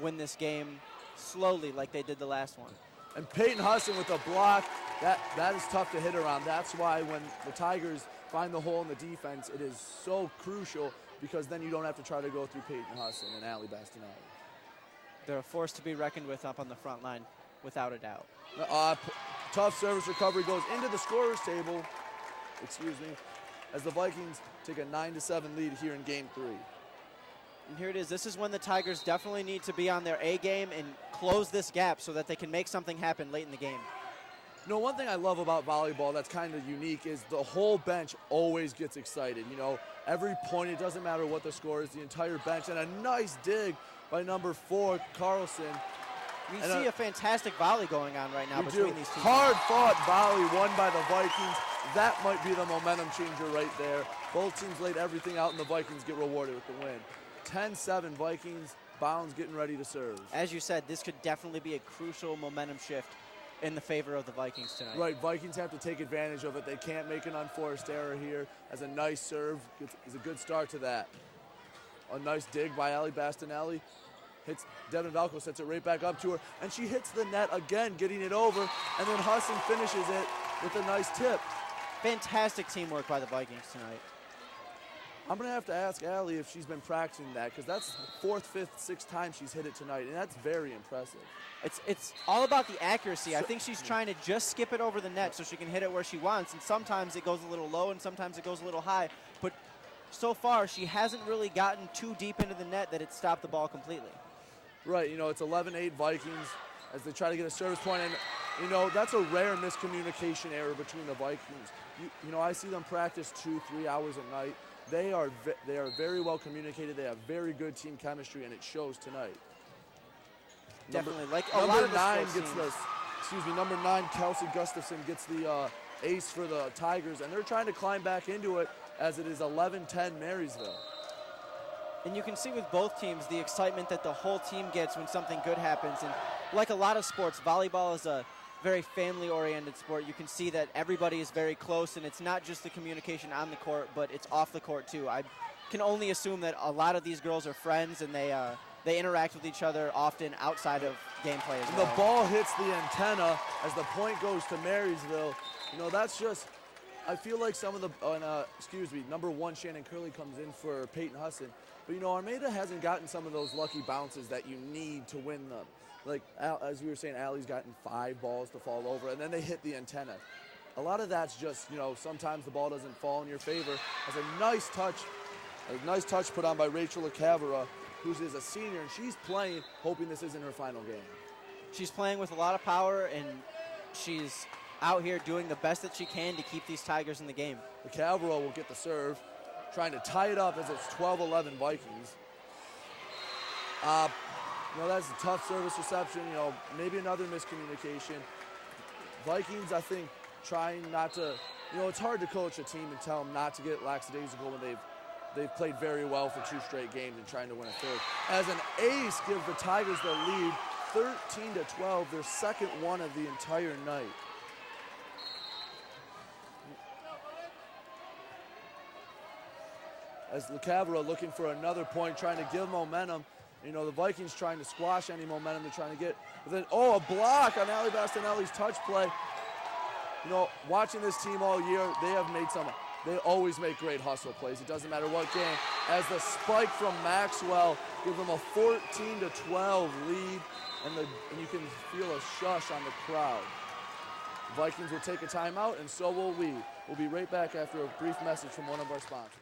win this game slowly, like they did the last one. And Peyton Husson with a block, that is tough to hit around. That's why when the Tigers find the hole in the defense, it is so crucial because then you don't have to try to go through Peyton Husson and Allie Bastinelli. They're a force to be reckoned with up on the front line, without a doubt. Tough service recovery goes into the scorer's table. As the Vikings take a 9-7 lead here in game 3. And here it is. This is when the Tigers definitely need to be on their A game and close this gap so that they can make something happen late in the game. One thing I love about volleyball that's kind of unique is the whole bench always gets excited. Every point, it doesn't matter what the score is, the entire bench, and a nice dig by number 4, Carlson. We see a fantastic volley going on right now between these two. Hard-fought volley won by the Vikings. That might be the momentum changer right there. Both teams laid everything out, and the Vikings get rewarded with the win. 10-7 Vikings. Bounds getting ready to serve. As you said, this could definitely be a crucial momentum shift in the favor of the Vikings tonight. Right, Vikings have to take advantage of it. They can't make an unforced error here. As a nice serve is a good start to that. A nice dig by Allie Bastinelli. Devin Valco sets it right back up to her, and she hits the net again, getting it over, and then Husson finishes it with a nice tip. Fantastic teamwork by the Vikings tonight. I'm going to have to ask Allie if she's been practicing that, because that's the 4th, 5th, 6th time she's hit it tonight, and that's very impressive. It's all about the accuracy. I think she's trying to just skip it over the net so she can hit it where she wants, and sometimes it goes a little low and sometimes it goes a little high. But so far, she hasn't really gotten too deep into the net that it stopped the ball completely. Right, it's 11-8 Vikings as they try to get a service point, and that's a rare miscommunication error between the Vikings. I see them practice 2-3 hours a night. They are very well communicated. They have very good team chemistry, and it shows tonight. Definitely, like a lot of number 9, Kelsey Gustafson gets the ace for the Tigers, and they're trying to climb back into it as it is 11-10 Marysville. And you can see with both teams the excitement that the whole team gets when something good happens. And like a lot of sports, volleyball is a very family-oriented sport. You can see that everybody is very close, and it's not just the communication on the court, but it's off the court too. I can only assume that a lot of these girls are friends, and they interact with each other often outside of gameplay as well. The ball hits the antenna as the point goes to Marysville. That's just, I feel like some of the, number 1, Shannon Curley comes in for Peyton Husson. But, Armada hasn't gotten some of those lucky bounces that you need to win them. Like, as we were saying, Allie's gotten 5 balls to fall over, and then they hit the antenna. A lot of that's just, sometimes the ball doesn't fall in your favor. As a nice touch put on by Rachel LaCavera, who is a senior, and she's playing, hoping this isn't her final game. She's playing with a lot of power, and she's out here doing the best that she can to keep these Tigers in the game. LaCavera will get the serve, trying to tie it up as it's 12-11 Vikings. That's a tough service reception, maybe another miscommunication. Vikings, I think, trying not to, it's hard to coach a team and tell them not to get lackadaisical when they've played very well for 2 straight games and trying to win a 3rd. As an ace gives the Tigers the lead, 13-12, their second one of the entire night. As LaCavera looking for another point, trying to give momentum. The Vikings trying to squash any momentum they're trying to get. But then, a block on Allie Bastinelli's touch play. Watching this team all year, they always make great hustle plays. It doesn't matter what game. As the spike from Maxwell gives them a 14-12 lead, and you can feel a shush on the crowd. Vikings will take a timeout, and so will we. We'll be right back after a brief message from one of our sponsors.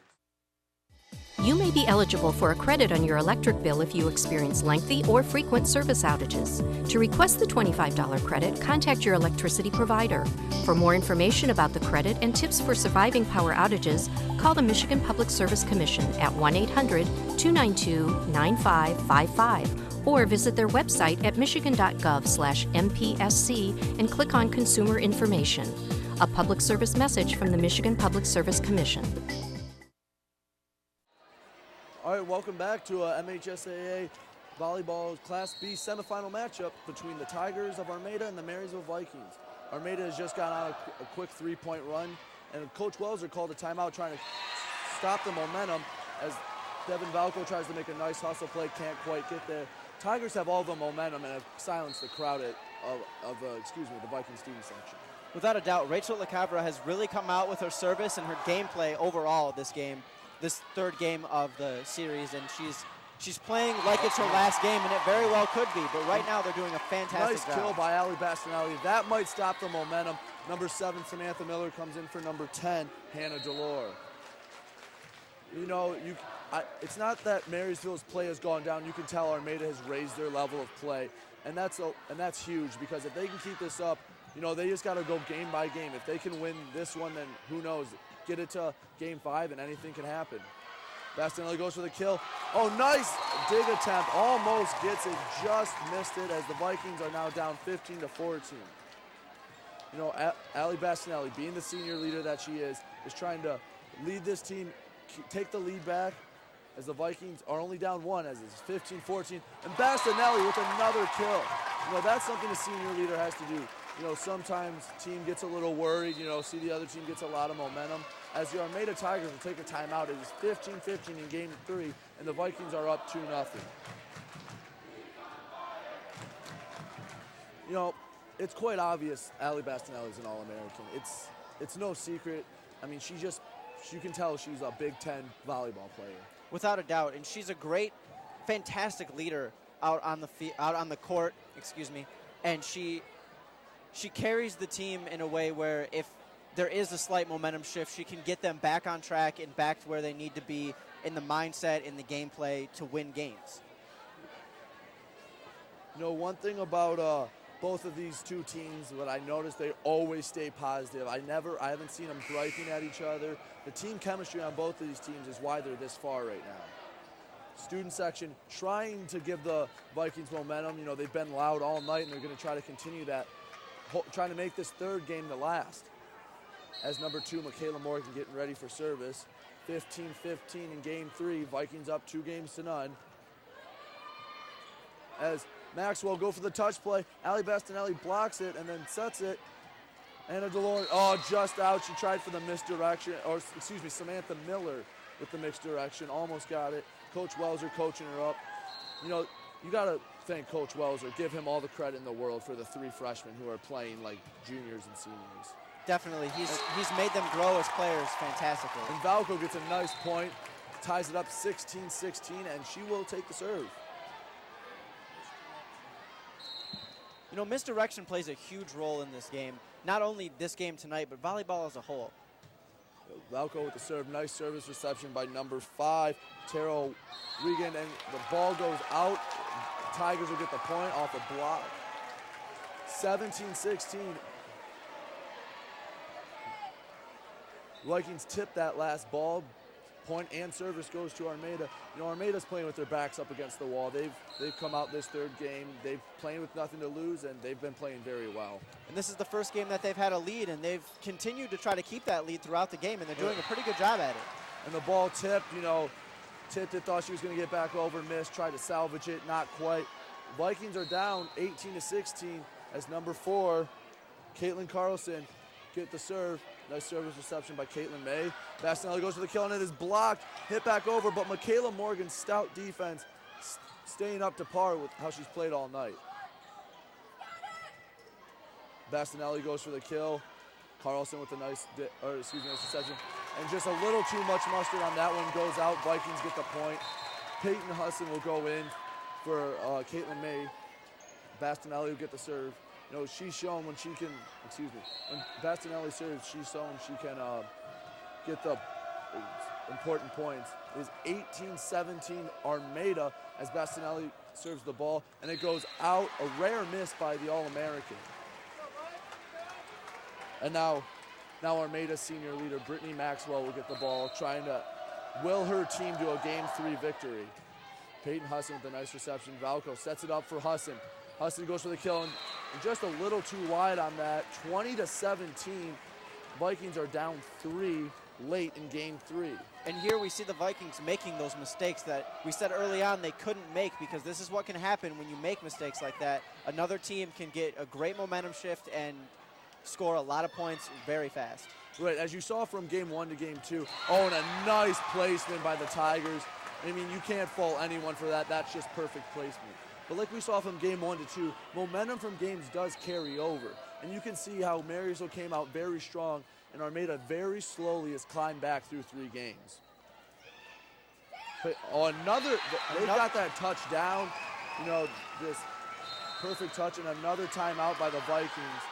You may be eligible for a credit on your electric bill if you experience lengthy or frequent service outages. To request the $25 credit, contact your electricity provider. For more information about the credit and tips for surviving power outages, call the Michigan Public Service Commission at 1-800-292-9555 or visit their website at michigan.gov/MPSC and click on Consumer Information. A public service message from the Michigan Public Service Commission. All right, welcome back to a MHSAA Volleyball Class B semifinal matchup between the Tigers of Armada and the Marysville Vikings. Armada has just got on a quick 3-point run, and Coach Welser called a timeout trying to stop the momentum as Devin Valco tries to make a nice hustle play, can't quite get there. Tigers have all the momentum and have silenced the crowd the Viking student section. Without a doubt, Rachel LaCavera has really come out with her service and her gameplay overall this 3rd game of the series, and she's playing like it's her last game, and it very well could be, but right now they're doing a fantastic job. Nice kill by Allie Bastinelli. That might stop the momentum. Number 7, Samantha Miller, comes in for number 10, Hannah Delore. It's not that Marysville's play has gone down. You can tell Armada has raised their level of play, and that's huge, because if they can keep this up, they just got to go game by game. If they can win this one, then who knows? Get it to game 5 and anything can happen. Bastinelli goes for the kill. Oh, nice dig attempt. Almost gets it, just missed it as the Vikings are now down 15-14. Allie Bastinelli, being the senior leader that she is trying to lead this team, take the lead back as the Vikings are only down 1 as it's 15-14. And Bastinelli with another kill. That's something a senior leader has to do. Sometimes team gets a little worried, see the other team gets a lot of momentum. As the Armada Tigers will take a timeout, it is 15-15 in game 3, and the Vikings are up 2-0. You know, it's quite obvious Allie Bastinelli is an All-American. It's no secret. I mean, you can tell she's a Big Ten volleyball player. Without a doubt, and she's a great, fantastic leader out on the court, and she carries the team in a way where if there is a slight momentum shift, she can get them back on track and back to where they need to be in the mindset, in the gameplay to win games. You know, one thing about both of these two teams, what I noticed, they always stay positive. I haven't seen them griping at each other. The team chemistry on both of these teams is why they're this far right now. Student section trying to give the Vikings momentum. You know, they've been loud all night, and they're going to try to continue that, trying to make this third game the last. As number 2, Michaela Morgan getting ready for service. 15-15 in game 3. Vikings up 2-0. As Maxwell go for the touch play, Allie Bastinelli blocks it and then sets it. Anna DeLore, just out. She tried for the misdirection, Samantha Miller with the mixed direction. Almost got it. Coach Welser coaching her up. You know, you got to thank Coach Welser. Give him all the credit in the world for the 3 freshmen who are playing like juniors and seniors. Definitely. He's made them grow as players fantastically. And Valco gets a nice point, ties it up 16-16, and she will take the serve. You know, misdirection plays a huge role in this game. Not only this game tonight, but volleyball as a whole. Valco with the serve. Nice service reception by number 5, Taro Regan, and the ball goes out. Tigers will get the point off a block. 17-16. Vikings tip that last ball. Point and service goes to Armada. You know, Armada's playing with their backs up against the wall. They've come out this third game. They've playing with nothing to lose, and they've been playing very well. And this is the first game that they've had a lead, and they've continued to try to keep that lead throughout the game, and they're doing a pretty good job at it. And the ball tipped, you know, tipped it, thought she was going to get back over, missed, tried to salvage it, not quite. Vikings are down 18-16 as number 4, Caitlin Carlson, get the serve. Nice service reception by Caitlin May. Bastinelli goes for the kill, and it is blocked. Hit back over, but Michaela Morgan's stout defense staying up to par with how she's played all night. Bastinelli goes for the kill. Carlson with a nice reception. And just a little too much mustard on that one. Goes out. Vikings get the point. Peyton Husson will go in for Caitlin May. Bastinelli will get the serve. You know, she's shown when she can, when Bastinelli serves, she's shown she can get the important points. It is 18-17 Armada as Bastinelli serves the ball, and it goes out, a rare miss by the All-American. And now Armada's senior leader, Brittany Maxwell, will get the ball, trying to will her team to a Game 3 victory. Peyton Husson with a nice reception. Valco sets it up for Husson. Husson goes for the kill, and just a little too wide on that. 20-17. Vikings are down 3 late in Game 3. And here we see the Vikings making those mistakes that we said early on they couldn't make, because this is what can happen when you make mistakes like that. Another team can get a great momentum shift and score a lot of points very fast. Right, as you saw from Game 1 to Game 2. Oh, and a nice placement by the Tigers. I mean, you can't fault anyone for that. That's just perfect placement. But like we saw from Game 1 to 2, momentum from games does carry over. And you can see how Marysville came out very strong, and Armada very slowly has climbed back through 3 games. But they got that touchdown. You know, this perfect touch, and another timeout by the Vikings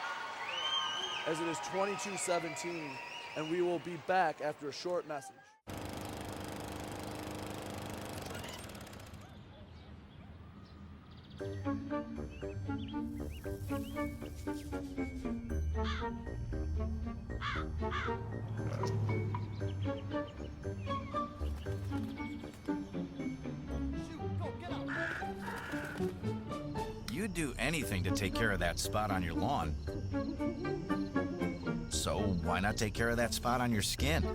as it is 22-17, and we will be back after a short message. You'd do anything to take care of that spot on your lawn. So why not take care of that spot on your skin?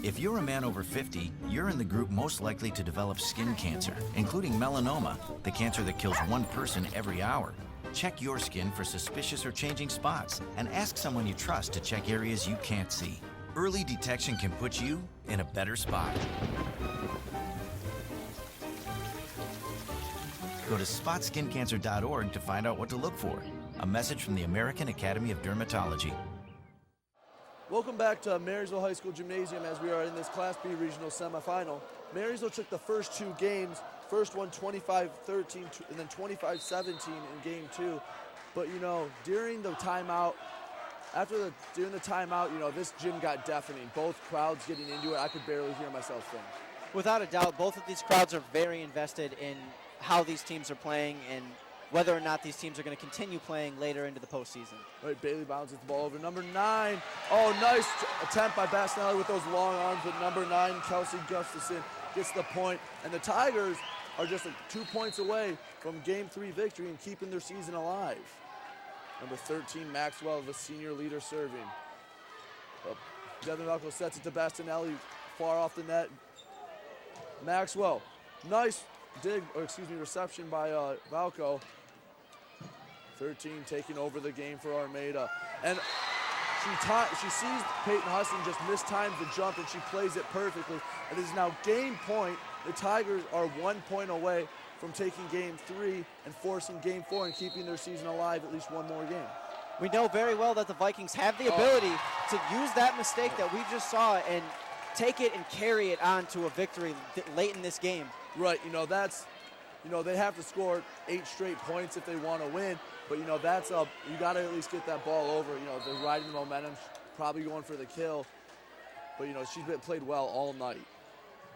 If you're a man over 50, you're in the group most likely to develop skin cancer, including melanoma, the cancer that kills 1 person every hour. Check your skin for suspicious or changing spots, and ask someone you trust to check areas you can't see. Early detection can put you in a better spot. Go to spotskincancer.org to find out what to look for. A message from the American Academy of Dermatology. Welcome back to Marysville High School Gymnasium as we are in this Class B regional semifinal. Marysville took the first two games, first one 25-13 and then 25-17 in game two. But you know, during the timeout, during the timeout, you know, this gym got deafening. Both crowds getting into it, I could barely hear myself think. Without a doubt, both of these crowds are very invested in how these teams are playing and whether or not these teams are going to continue playing later into the postseason. Right, Bailey bounces the ball over. Number 9. Oh, nice attempt by Bastinelli with those long arms. But number 9, Kelsey Gustafson, gets the point. And the Tigers are just 2 points away from Game 3 victory and keeping their season alive. Number 13, Maxwell, the senior leader, serving. Devin Valco sets it to Bastinelli, far off the net. Maxwell, nice reception by Valco. 13 taking over the game for Armada. And she sees Peyton Huston just mistimes the jump and she plays it perfectly. And it is now game point. The Tigers are 1 point away from taking game 3 and forcing game 4 and keeping their season alive at least one more game. We know very well that the Vikings have the ability to use that mistake that we just saw and take it and carry it on to a victory late in this game. Right, they have to score 8 straight points if they want to win, but you got to at least get that ball over. They're riding the momentum, probably going for the kill, but she's played well all night.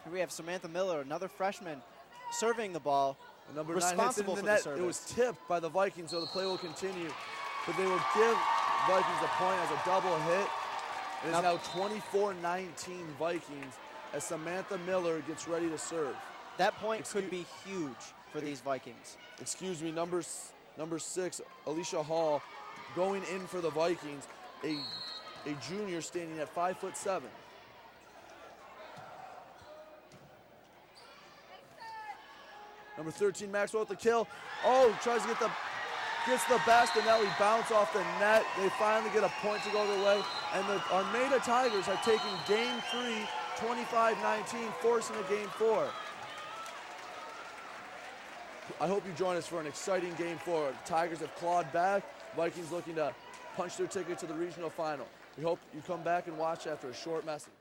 Here we have Samantha Miller, another freshman, serving the ball. And number 9 hits it in the net. It was tipped by the Vikings, so the play will continue, but they will give Vikings a point as a double hit. It is now 24-19 Vikings as Samantha Miller gets ready to serve. That point could be huge for these Vikings. Excuse me, number 6, Alicia Hall, going in for the Vikings, a junior standing at 5'7". Number 13, Maxwell with the kill. Oh, tries to gets the Bastinelli bounce off the net. They finally get a point to go their way. And the Armada Tigers have taken game 3, 25-19, forcing a game 4. I hope you join us for an exciting game 4. The Tigers have clawed back. Vikings looking to punch their ticket to the regional final. We hope you come back and watch after a short message.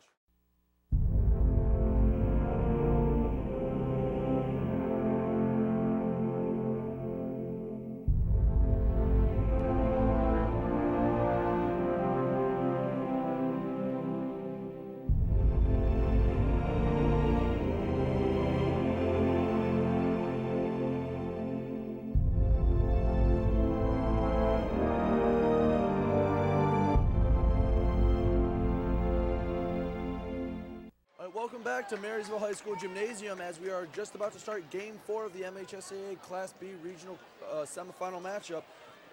Welcome back to Marysville High School Gymnasium as we are just about to start Game 4 of the MHSAA Class B regional semifinal matchup.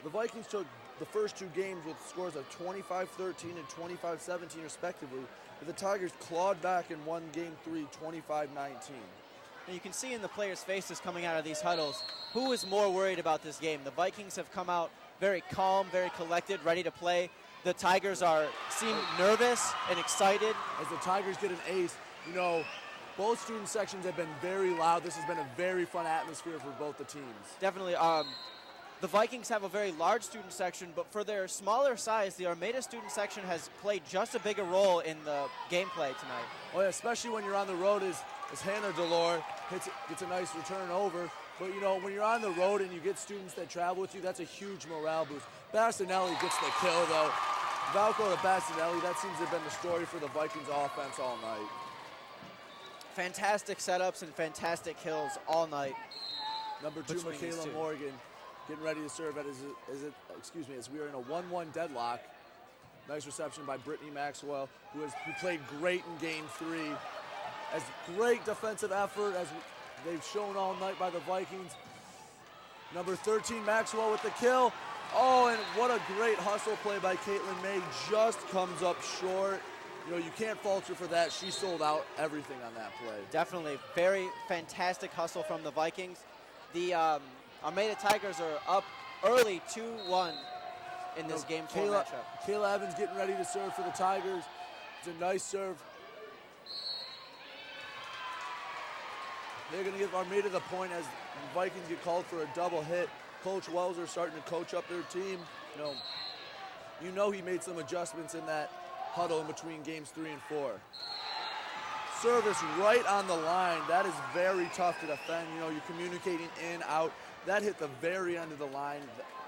The Vikings took the first 2 games with scores of 25-13 and 25-17 respectively, but the Tigers clawed back and won Game 3 25-19. And you can see in the players' faces coming out of these huddles who is more worried about this game. The Vikings have come out very calm, very collected, ready to play. The Tigers seem nervous and excited. As the Tigers get an ace, both student sections have been very loud. This has been a very fun atmosphere for both the teams. Definitely. The Vikings have a very large student section, but for their smaller size, the Armada student section has played just a bigger role in the gameplay tonight. Oh yeah, especially when you're on the road as Hannah Delore gets a nice return over. But when you're on the road and you get students that travel with you, that's a huge morale boost. Bastinelli gets the kill though. Valco to Bastinelli, that seems to have been the story for the Vikings offense all night. Fantastic setups and fantastic kills all night. Number 2, Michaela Morgan, getting ready to serve as we are in a 1-1 deadlock. Nice reception by Brittany Maxwell, who played great in Game 3. As great defensive effort as they've shown all night by the Vikings. Number 13, Maxwell with the kill. Oh, and what a great hustle play by Caitlin May. Just comes up short. You can't fault her for that. She sold out everything on that play. Definitely. Very fantastic hustle from the Vikings. The Armada Tigers are up early 2-1 in this Game 4 matchup. Kayla Evans getting ready to serve for the Tigers. It's a nice serve. They're going to give Armada the point as the Vikings get called for a double hit. Coach Welzer starting to coach up their team. You know he made some adjustments in that huddle in between games 3 and 4. Service right on the line. That is very tough to defend. You're communicating in, out. That hit the very end of the line.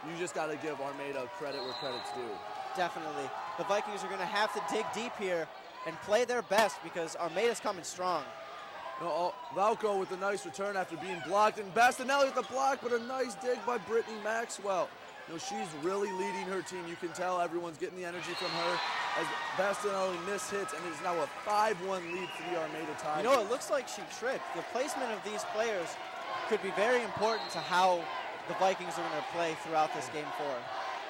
You just got to give Armada credit where credit's due. Definitely. The Vikings are going to have to dig deep here and play their best because Armada's coming strong. Valco with a nice return after being blocked, and Bastinelli with the block, but a nice dig by Brittany Maxwell. She's really leading her team. You can tell everyone's getting the energy from her as Bastinelli mishits, and it is now a 5-1 lead for the Armada Tigers. It looks like she tripped. The placement of these players could be very important to how the Vikings are going to play throughout this game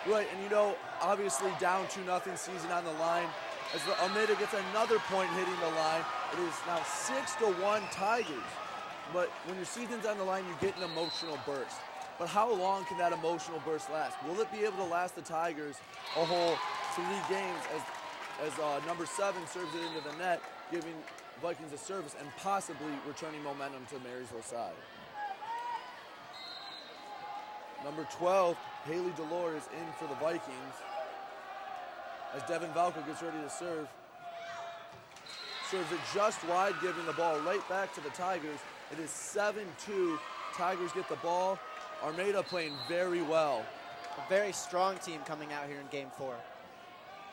4. Right, and obviously down 2-0, season on the line. As the Armada gets another point hitting the line, it is now 6-1 Tigers. But when your season's on the line, you get an emotional burst. But how long can that emotional burst last? Will it be able to last the Tigers a whole 3 games as number 7 serves it into the net, giving Vikings a service and possibly returning momentum to Marysville's side? Number 12, Haley Delore is in for the Vikings as Devin Valco gets ready to serve. Serves it just wide, giving the ball right back to the Tigers. It is 7-2. Tigers get the ball. Armada playing very well. A very strong team coming out here in game 4.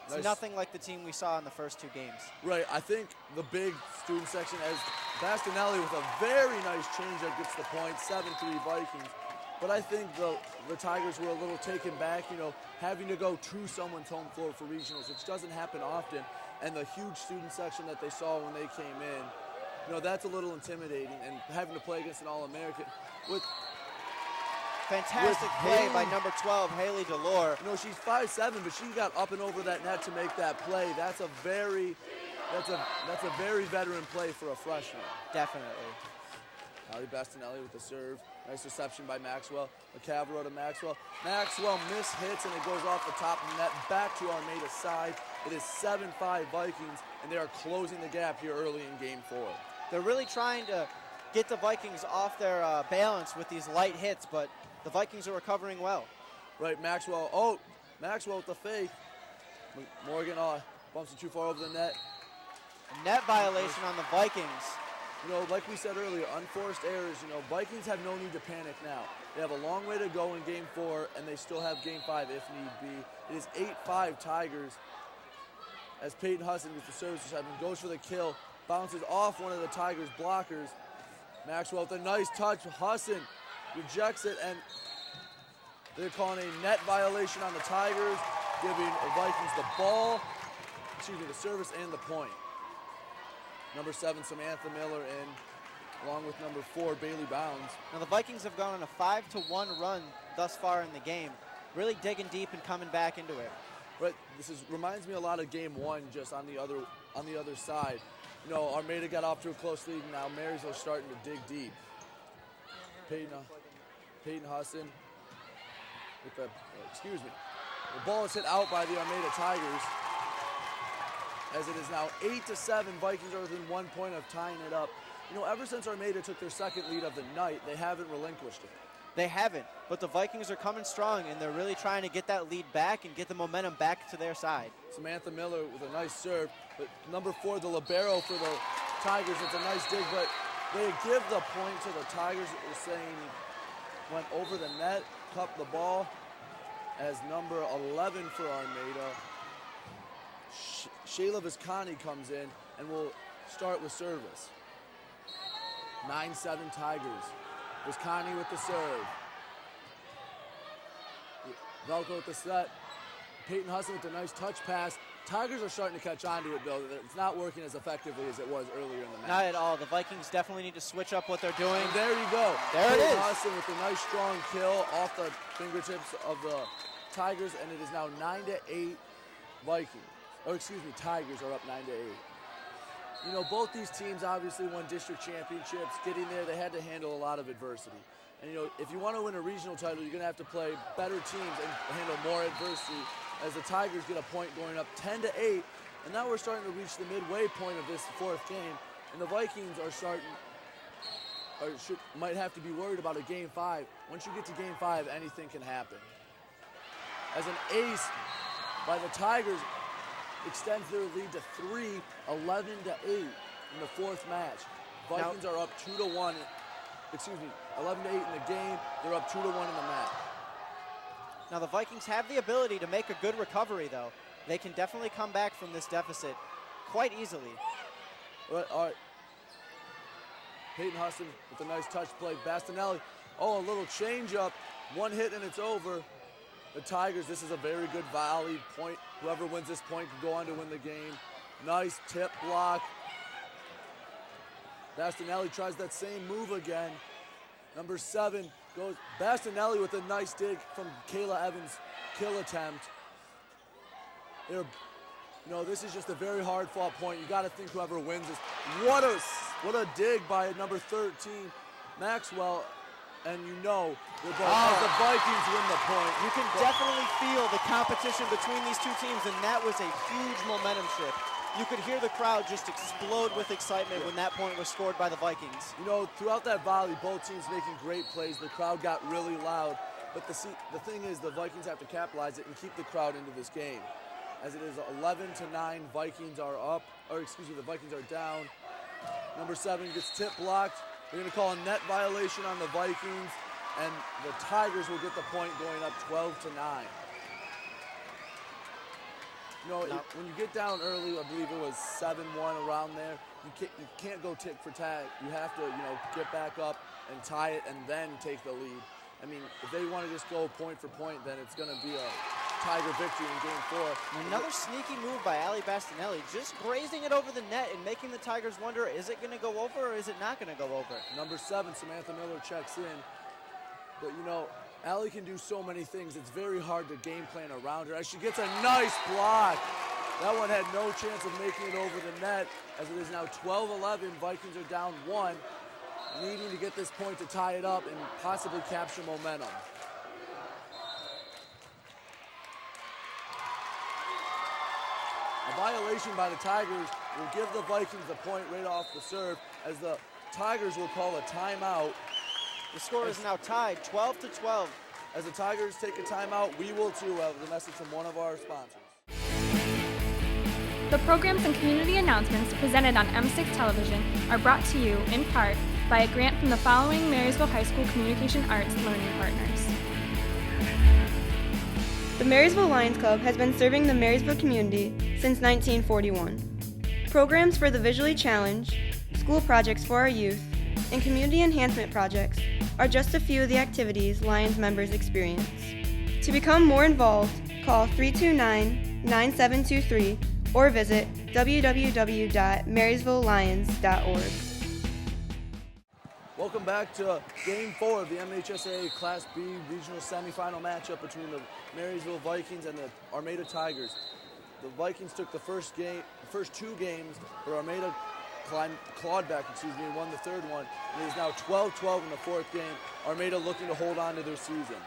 It's Nice. nothing like the team we saw in the first 2 games. Right, I think the big student section as Bastinelli with a very nice changeup gets the point, 7-3 Vikings. But I think the Tigers were a little taken back, having to go to someone's home floor for regionals, which doesn't happen often. And the huge student section that they saw when they came in, that's a little intimidating. And having to play against an All-American with fantastic play by number 12, Haley Delore. She's 5'7", but she got up and over that net to make that play. That's a very veteran play for a freshman. Definitely. Ali Bastinelli with the serve. Nice reception by Maxwell. McCavaro to Maxwell. Maxwell mishits, and it goes off the top of the net back to Armada's side. It is 7-5 Vikings, and they are closing the gap here early in game 4. They're really trying to get the Vikings off their balance with these light hits, but the Vikings are recovering well. Right, Maxwell. Maxwell with the fake. Morgan bumps it too far over the net. Net violation on the Vikings. Like we said earlier, unforced errors, Vikings have no need to panic now. They have a long way to go in game 4, and they still have game 5 if need be. It is 8-5 Tigers as Peyton Husson with the service reception goes for the kill, bounces off one of the Tigers' blockers. Maxwell with a nice touch. Husson rejects it, and they're calling a net violation on the Tigers, giving the Vikings the service and the point. Number 7, Samantha Miller in, along with number 4, Bailey Bounds. Now the Vikings have gone on a 5-1 run thus far in the game, really digging deep and coming back into it. Right, reminds me a lot of game 1, just on the other side. Armada got off to a close lead, and now Marysville's starting to dig deep. Peyton Husson with the ball is hit out by the Armada Tigers. As it is now 8-7, Vikings are within 1 point of tying it up. Ever since Armada took their second lead of the night, they haven't relinquished it. They haven't, but the Vikings are coming strong, and they're really trying to get that lead back and get the momentum back to their side. Samantha Miller with a nice serve, but number 4, the libero for the Tigers, it's a nice dig, but they give the point to the Tigers. It was saying went over the net, cupped the ball, as number 11 for Armada, Shayla Viscani comes in and will start with service. 9-7 Tigers. Viscani with the serve. Velko with the set. Peyton Husson with a nice touch pass. Tigers are starting to catch on to it, though. It's not working as effectively as it was earlier in the match. Not at all. The Vikings definitely need to switch up what they're doing. And there you go. There it is. Peyton Husson with a nice strong kill off the fingertips of the Tigers, and it is now 9-8 Vikings. Tigers are up 9-8. Both these teams obviously won district championships. Getting there, they had to handle a lot of adversity. And, if you want to win a regional title, you're going to have to play better teams and handle more adversity, as the Tigers get a point going up 10-8. And now we're starting to reach the midway point of this 4th game. And the Vikings are starting might have to be worried about a Game 5. Once you get to Game 5, anything can happen. As an ace by the Tigers extends their lead to 3, 11-8 in the fourth match. Vikings are up 2-1. 11-8 in the game. They're up 2-1 in the match. Now the Vikings have the ability to make a good recovery, though. They can definitely come back from this deficit quite easily. All right. Peyton Huston with a nice touch play. Bastinelli, a little change up. One hit and it's over. The Tigers, this is a very good volley point. Whoever wins this point can go on to win the game. Nice tip block. Bastinelli tries that same move again. Number 7 goes. Bastinelli with a nice dig from Kayla Evans' kill attempt. This is just a very hard fought point. You got to think whoever wins this. What a dig by number 13, Maxwell. And as the Vikings win the point. You can definitely feel the competition between these two teams, and that was a huge momentum shift. You could hear the crowd just explode with excitement when that point was scored by the Vikings. Throughout that volley, both teams making great plays. The crowd got really loud. But the thing is, the Vikings have to capitalize it and keep the crowd into this game. As it is 11-9, Vikings are up. The Vikings are down. Number 7 gets tip blocked. They're going to call a net violation on the Vikings, and the Tigers will get the point going up 12-9. When you get down early, I believe it was 7-1 around there, you can't go tick for tack. You have to, get back up and tie it and then take the lead. I mean, if they want to just go point for point, then it's going to be a Tiger victory in Game 4. Another sneaky move by Ali Bastinelli, just grazing it over the net and making the Tigers wonder, is it going to go over or is it not going to go over? Number 7, Samantha Miller checks in. But, Ali can do so many things. It's very hard to game plan around her. As she gets a nice block. That one had no chance of making it over the net. As it is now 12-11, Vikings are down 1, needing to get this point to tie it up and possibly capture momentum. A violation by the Tigers will give the Vikings the point right off the serve, as the Tigers will call a timeout. The score is now tied, 12-12. As the Tigers take a timeout, we will too, with a message from one of our sponsors. The programs and community announcements presented on M6 Television are brought to you in part by a grant from the following Marysville High School Communication Arts Learning Partners. The Marysville Lions Club has been serving the Marysville community since 1941. Programs for the visually challenged, school projects for our youth, and community enhancement projects are just a few of the activities Lions members experience. To become more involved, call 329-9723 or visit www.marysvillelions.org. Welcome back to Game 4 of the MHSAA Class B regional semifinal matchup between the Marysville Vikings and the Armada Tigers. The Vikings took the first 2 games, but Armada clawed back, and won the third one. And it is now 12-12 in the fourth game. Armada looking to hold on to their season.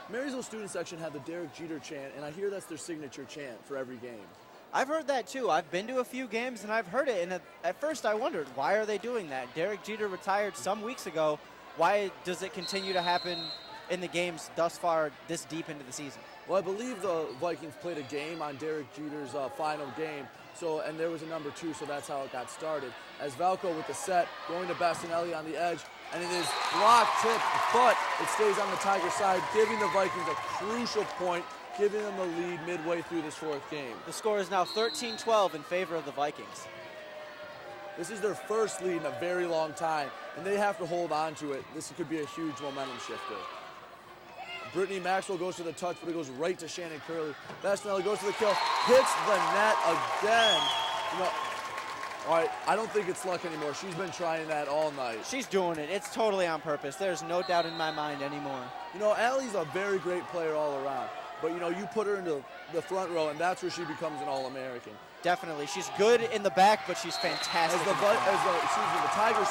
Marysville student section had the Derek Jeter chant, and I hear that's their signature chant for every game. I've heard that too. I've been to a few games and I've heard it, and at first I wondered, why are they doing that? Derek Jeter retired some weeks ago. Why does it continue to happen in the games thus far, this deep into the season? Well, I believe the Vikings played a game on Derek Jeter's final game, and there was a number 2, so that's how it got started. As Valco with the set, going to Bastinelli on the edge, and it is blocked, tipped, but it stays on the Tiger side, giving the Vikings a crucial point, giving them the lead midway through this fourth game. The score is now 13-12 in favor of the Vikings. This is their first lead in a very long time, and they have to hold on to it. This could be a huge momentum shifter. Brittany Maxwell goes to the touch, but it goes right to Shannon Curley. Bastinelli goes to the kill, hits the net again. All right, I don't think it's luck anymore. She's been trying that all night. She's doing it. It's totally on purpose. There's no doubt in my mind anymore. Allie's a very great player all around. But, you put her into the front row, and that's where she becomes an All-American. Definitely. She's good in the back, but she's fantastic. As the Tigers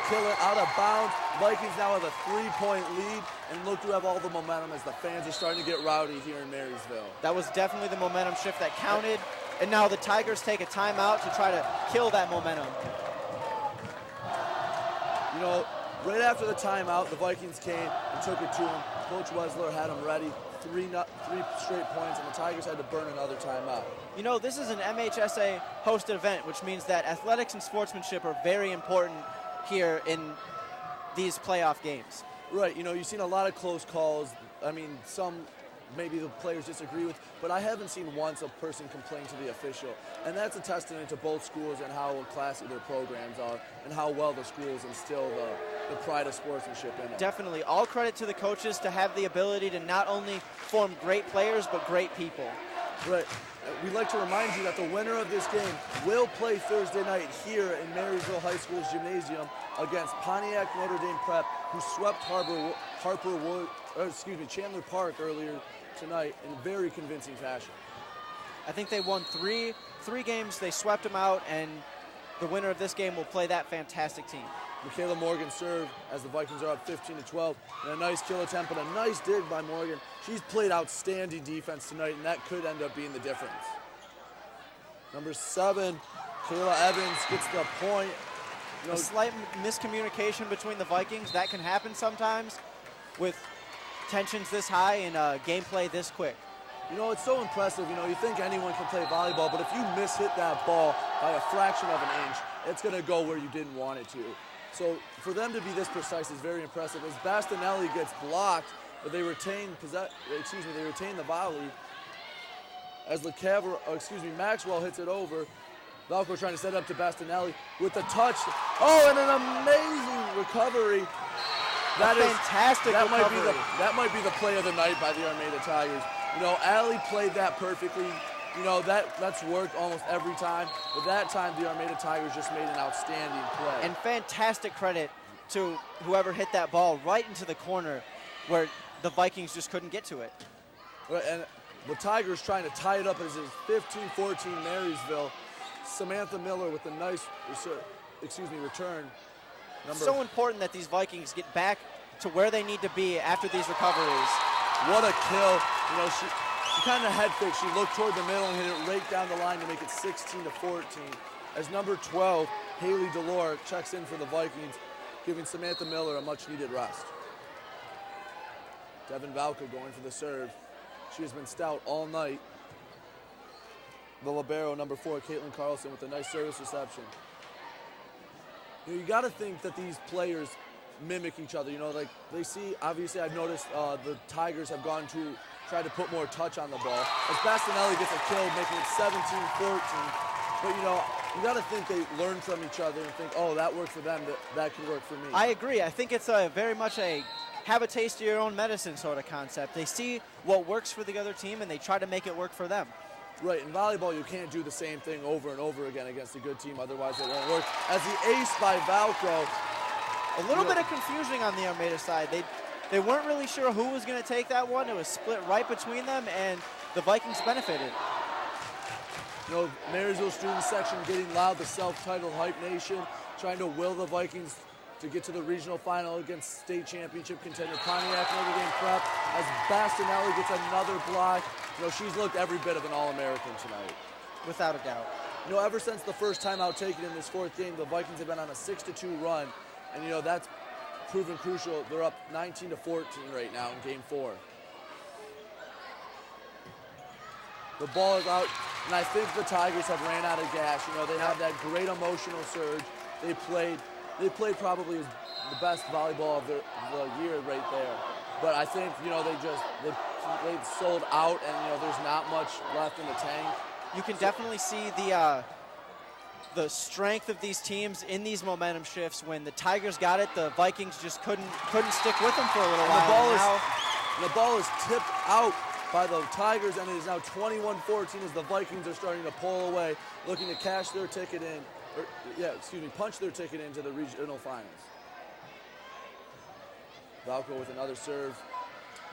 kill it out of bounds, Vikings now have a 3-point lead and look to have all the momentum as the fans are starting to get rowdy here in Marysville. That was definitely the momentum shift that counted, and now the Tigers take a timeout to try to kill that momentum. You know, right after the timeout, the Vikings came and took it to him. Coach Wesler had him ready. Three straight points, and the Tigers had to burn another timeout. You know, this is an MHSA hosted event, which means that athletics and sportsmanship are very important here in these playoff games. Right, you know, you've seen a lot of close calls. I mean, some maybe the players disagree with, but I haven't seen once a person complain to the official. And that's a testament to both schools and how classy their programs are and how well the schools instill the pride of sportsmanship in it. Definitely. All credit to the coaches to have the ability to not only form great players, but great people. Right. We'd like to remind you that the winner of this game will play Thursday night here in Marysville High School's gymnasium against Pontiac Notre Dame Prep, who swept Chandler Park earlier tonight in very convincing fashion. I think they won three games. They swept them out, and the winner of this game will play that fantastic team. Michaela Morgan served as the Vikings are up 15-12. And a nice kill attempt and a nice dig by Morgan. She's played outstanding defense tonight, and that could end up being the difference. Number 7, Kayla Evans gets the point. A slight miscommunication between the Vikings. That can happen sometimes with tensions this high and gameplay this quick. You know, it's so impressive. You know, you think anyone can play volleyball, but if you mishit that ball by a fraction of an inch, it's going to go where you didn't want it to. So for them to be this precise is very impressive. As Bastinelli gets blocked, but they retain the volley. As Maxwell hits it over. Valco trying to set it up to Bastinelli with the touch. Oh, and an amazing recovery. Fantastic recovery. That might be the play of the night by the Armada Tigers. You know, Allie played that perfectly. You know, that's worked almost every time. But that time, the Armada Tigers just made an outstanding play. And fantastic credit to whoever hit that ball right into the corner where the Vikings just couldn't get to it. Right, and the Tigers trying to tie it up as it's 15-14 Marysville. Samantha Miller with a nice return. So important that these Vikings get back to where they need to be after these recoveries. What a kill. You know, she kind of head fake. She looked toward the middle and hit it right down the line to make it 16-14. As number 12, Haley Delore checks in for the Vikings, giving Samantha Miller a much-needed rest. Devin Valka going for the serve. She has been stout all night. The libero, number 4, Caitlin Carlson, with a nice service reception. You got to think that these players mimic each other. You know, like they see, obviously I've noticed the Tigers have gone to try to put more touch on the ball. As Bastinelli gets a kill, making it 17-14. But, you know, you got to think they learn from each other and think, oh, that worked for them, that can work for me. I agree. I think it's very much a have a taste of your own medicine sort of concept. They see what works for the other team, and they try to make it work for them. Right, in volleyball, you can't do the same thing over and over again against a good team, otherwise it won't work. As the ace by Valco. A little bit of confusion on the Armada side. They weren't really sure who was going to take that one. It was split right between them, and the Vikings benefited. You know, Marysville student section getting loud, the self-titled Hype Nation, trying to will the Vikings to get to the regional final against state championship contender Pontiac Notre Dame Prep. As Bastinelli gets another block. You know, she's looked every bit of an All-American tonight. Without a doubt. You know, ever since the first time out taken in this 4th game, the Vikings have been on a 6-2 run. And, you know, that's proven crucial. They're up 19-14 right now in Game 4. The ball is out, and I think the Tigers have ran out of gas. You know, they have that great emotional surge. They played probably the best volleyball of the year right there. But I think, you know, they sold out, and, you know, there's not much left in the tank. You can definitely see the strength of these teams in these momentum shifts. When the Tigers got it, the Vikings just couldn't stick with them for a little while. The ball is tipped out by the Tigers, and it is now 21-14 as the Vikings are starting to pull away, looking to cash their ticket in, punch their ticket into the regional finals. Valco with another serve.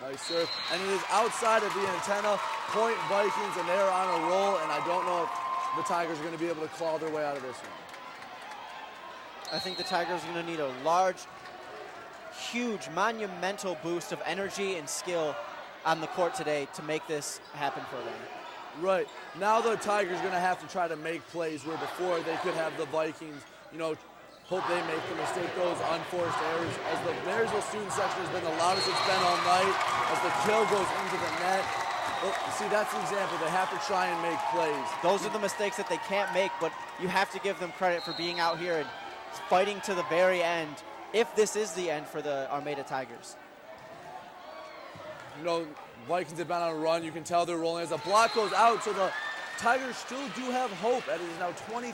Nice serve. And it is outside of the antenna. Point Vikings, and they're on a roll, and I don't know if the Tigers are going to be able to claw their way out of this one. I think the Tigers are going to need a large, huge, monumental boost of energy and skill on the court today to make this happen for them. Right. Now the Tigers are going to have to try to make plays where before they could have the Vikings, you know, hope they make the mistake, those unforced errors. As the Marysville student section has been the loudest it's been all night, as the kill goes into the net. Well, see, that's the example. They have to try and make plays. Those are the mistakes that they can't make, but you have to give them credit for being out here and fighting to the very end, if this is the end for the Armada Tigers. You know, Vikings have been on a run. You can tell they're rolling. As the block goes out, so the Tigers still do have hope. It is now 23-15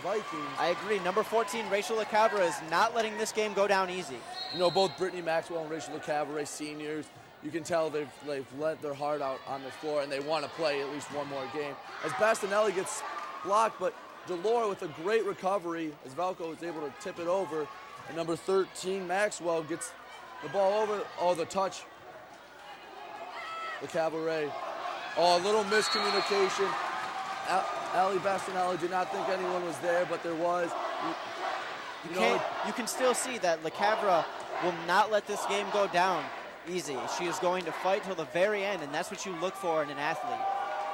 Vikings. I agree. Number 14, Rachel LeCavra, is not letting this game go down easy. You know, both Brittany Maxwell and Rachel LeCavra, seniors, you can tell they've let their heart out on the floor, and they want to play at least one more game. As Bastinelli gets blocked, but Delore with a great recovery, as Valco is able to tip it over. And number 13, Maxwell, gets the ball over. Oh, the touch. LeCavra. Oh, a little miscommunication. Allie Bastinelli did not think anyone was there, but there was. You can still see that LeCavra will not let this game go down easy. She is going to fight till the very end, and that's what you look for in an athlete.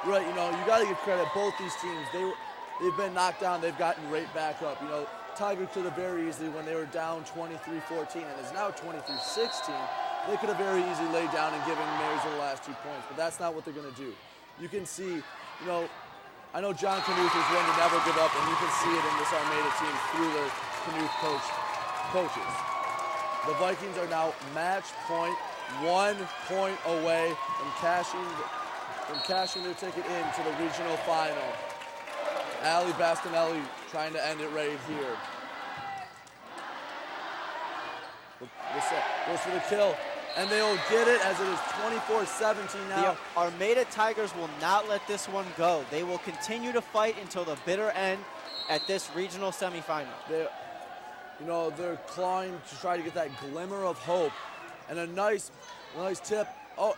Right, you know, you got to give credit. Both these teams, they've been knocked down. They've gotten right back up. You know, Tigers could have very easily, when they were down 23-14, and it's now 23-16, they could have very easily laid down and given Marysville the last 2 points, but that's not what they're going to do. You can see, you know, I know John Knuth is one to never give up, and you can see it in this Armada team through the Knuth coaches. The Vikings are now match point, 1 point away from cashing their ticket into the regional final. Allie Bastinelli trying to end it right here. Goes for the kill, and they'll get it as it is 24-17 now. The Armada Tigers will not let this one go. They will continue to fight until the bitter end at this regional semifinal. They're clawing to try to get that glimmer of hope, and a nice tip. Oh,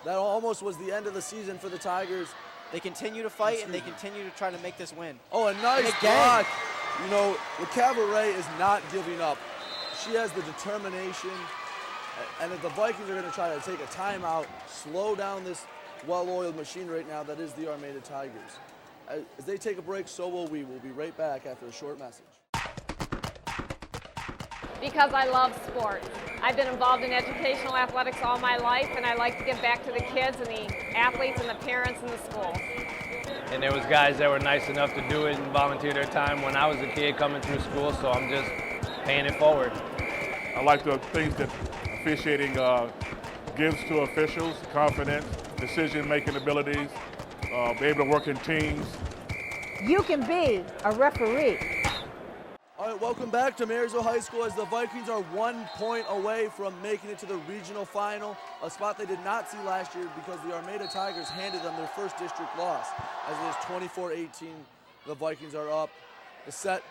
that almost was the end of the season for the Tigers. They continue to fight, and they continue to try to make this win. Oh, a nice block. You know, LeCavra is not giving up. She has the determination, and if the Vikings are going to try to take a timeout, slow down this well-oiled machine right now that is the Armada Tigers. As they take a break, so will we. We'll be right back after a short message. Because I love sports. I've been involved in educational athletics all my life, and I like to give back to the kids and the athletes and the parents and the schools. And there was guys that were nice enough to do it and volunteer their time when I was a kid coming through school, so I'm just paying it forward. I like the things that officiating gives to officials: confidence, decision-making abilities, be able to work in teams. You can be a referee. All right, welcome back to Marysville High School as the Vikings are 1 point away from making it to the regional final, a spot they did not see last year because the Armada Tigers handed them their first district loss. As it is 24-18, the Vikings are up. The set,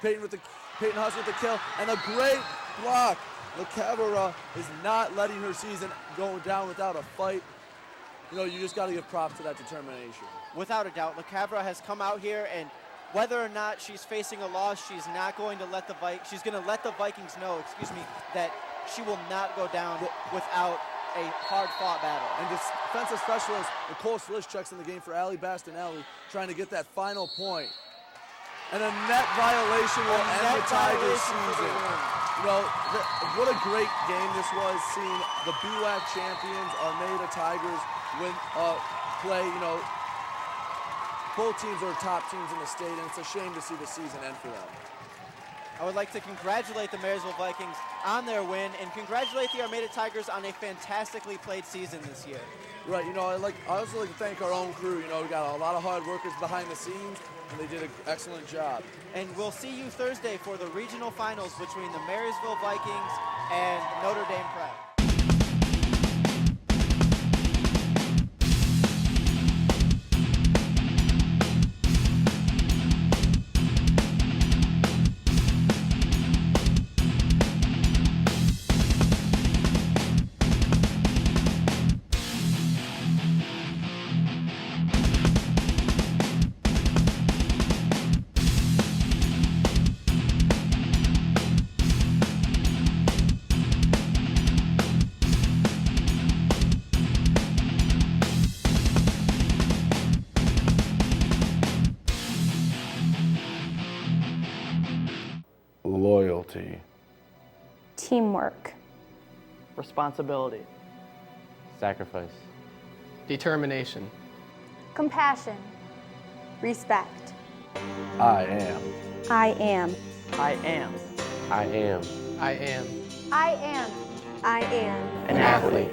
Peyton Huss with the kill, and a great block. LeCavra is not letting her season go down without a fight. You know, you just got to give props to that determination. Without a doubt, LeCavra has come out here, and whether or not she's facing a loss, she's not going to let she's going to let the Vikings know, that she will not go down without a hard-fought battle. And defensive specialist Nicole Slischuk's in the game for Allie Bastinelli, trying to get that final point. And a net violation will end the Tigers' season. You know, what a great game this was, seeing the BWAC champions, Armada Tigers, play. You know, both teams are top teams in the state, and it's a shame to see the season end for them. I would like to congratulate the Marysville Vikings on their win and congratulate the Armada Tigers on a fantastically played season this year. Right, you know, I also like to thank our own crew. You know, we got a lot of hard workers behind the scenes, and they did an excellent job. And we'll see you Thursday for the regional finals between the Marysville Vikings and Notre Dame Prep. Loyalty. Teamwork. Responsibility. Sacrifice. Determination. Compassion. Respect. I am. I am. I am. I am. I am. I am. I am. An athlete.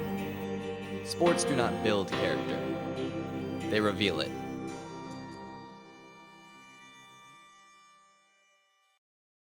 Sports do not build character, they reveal it.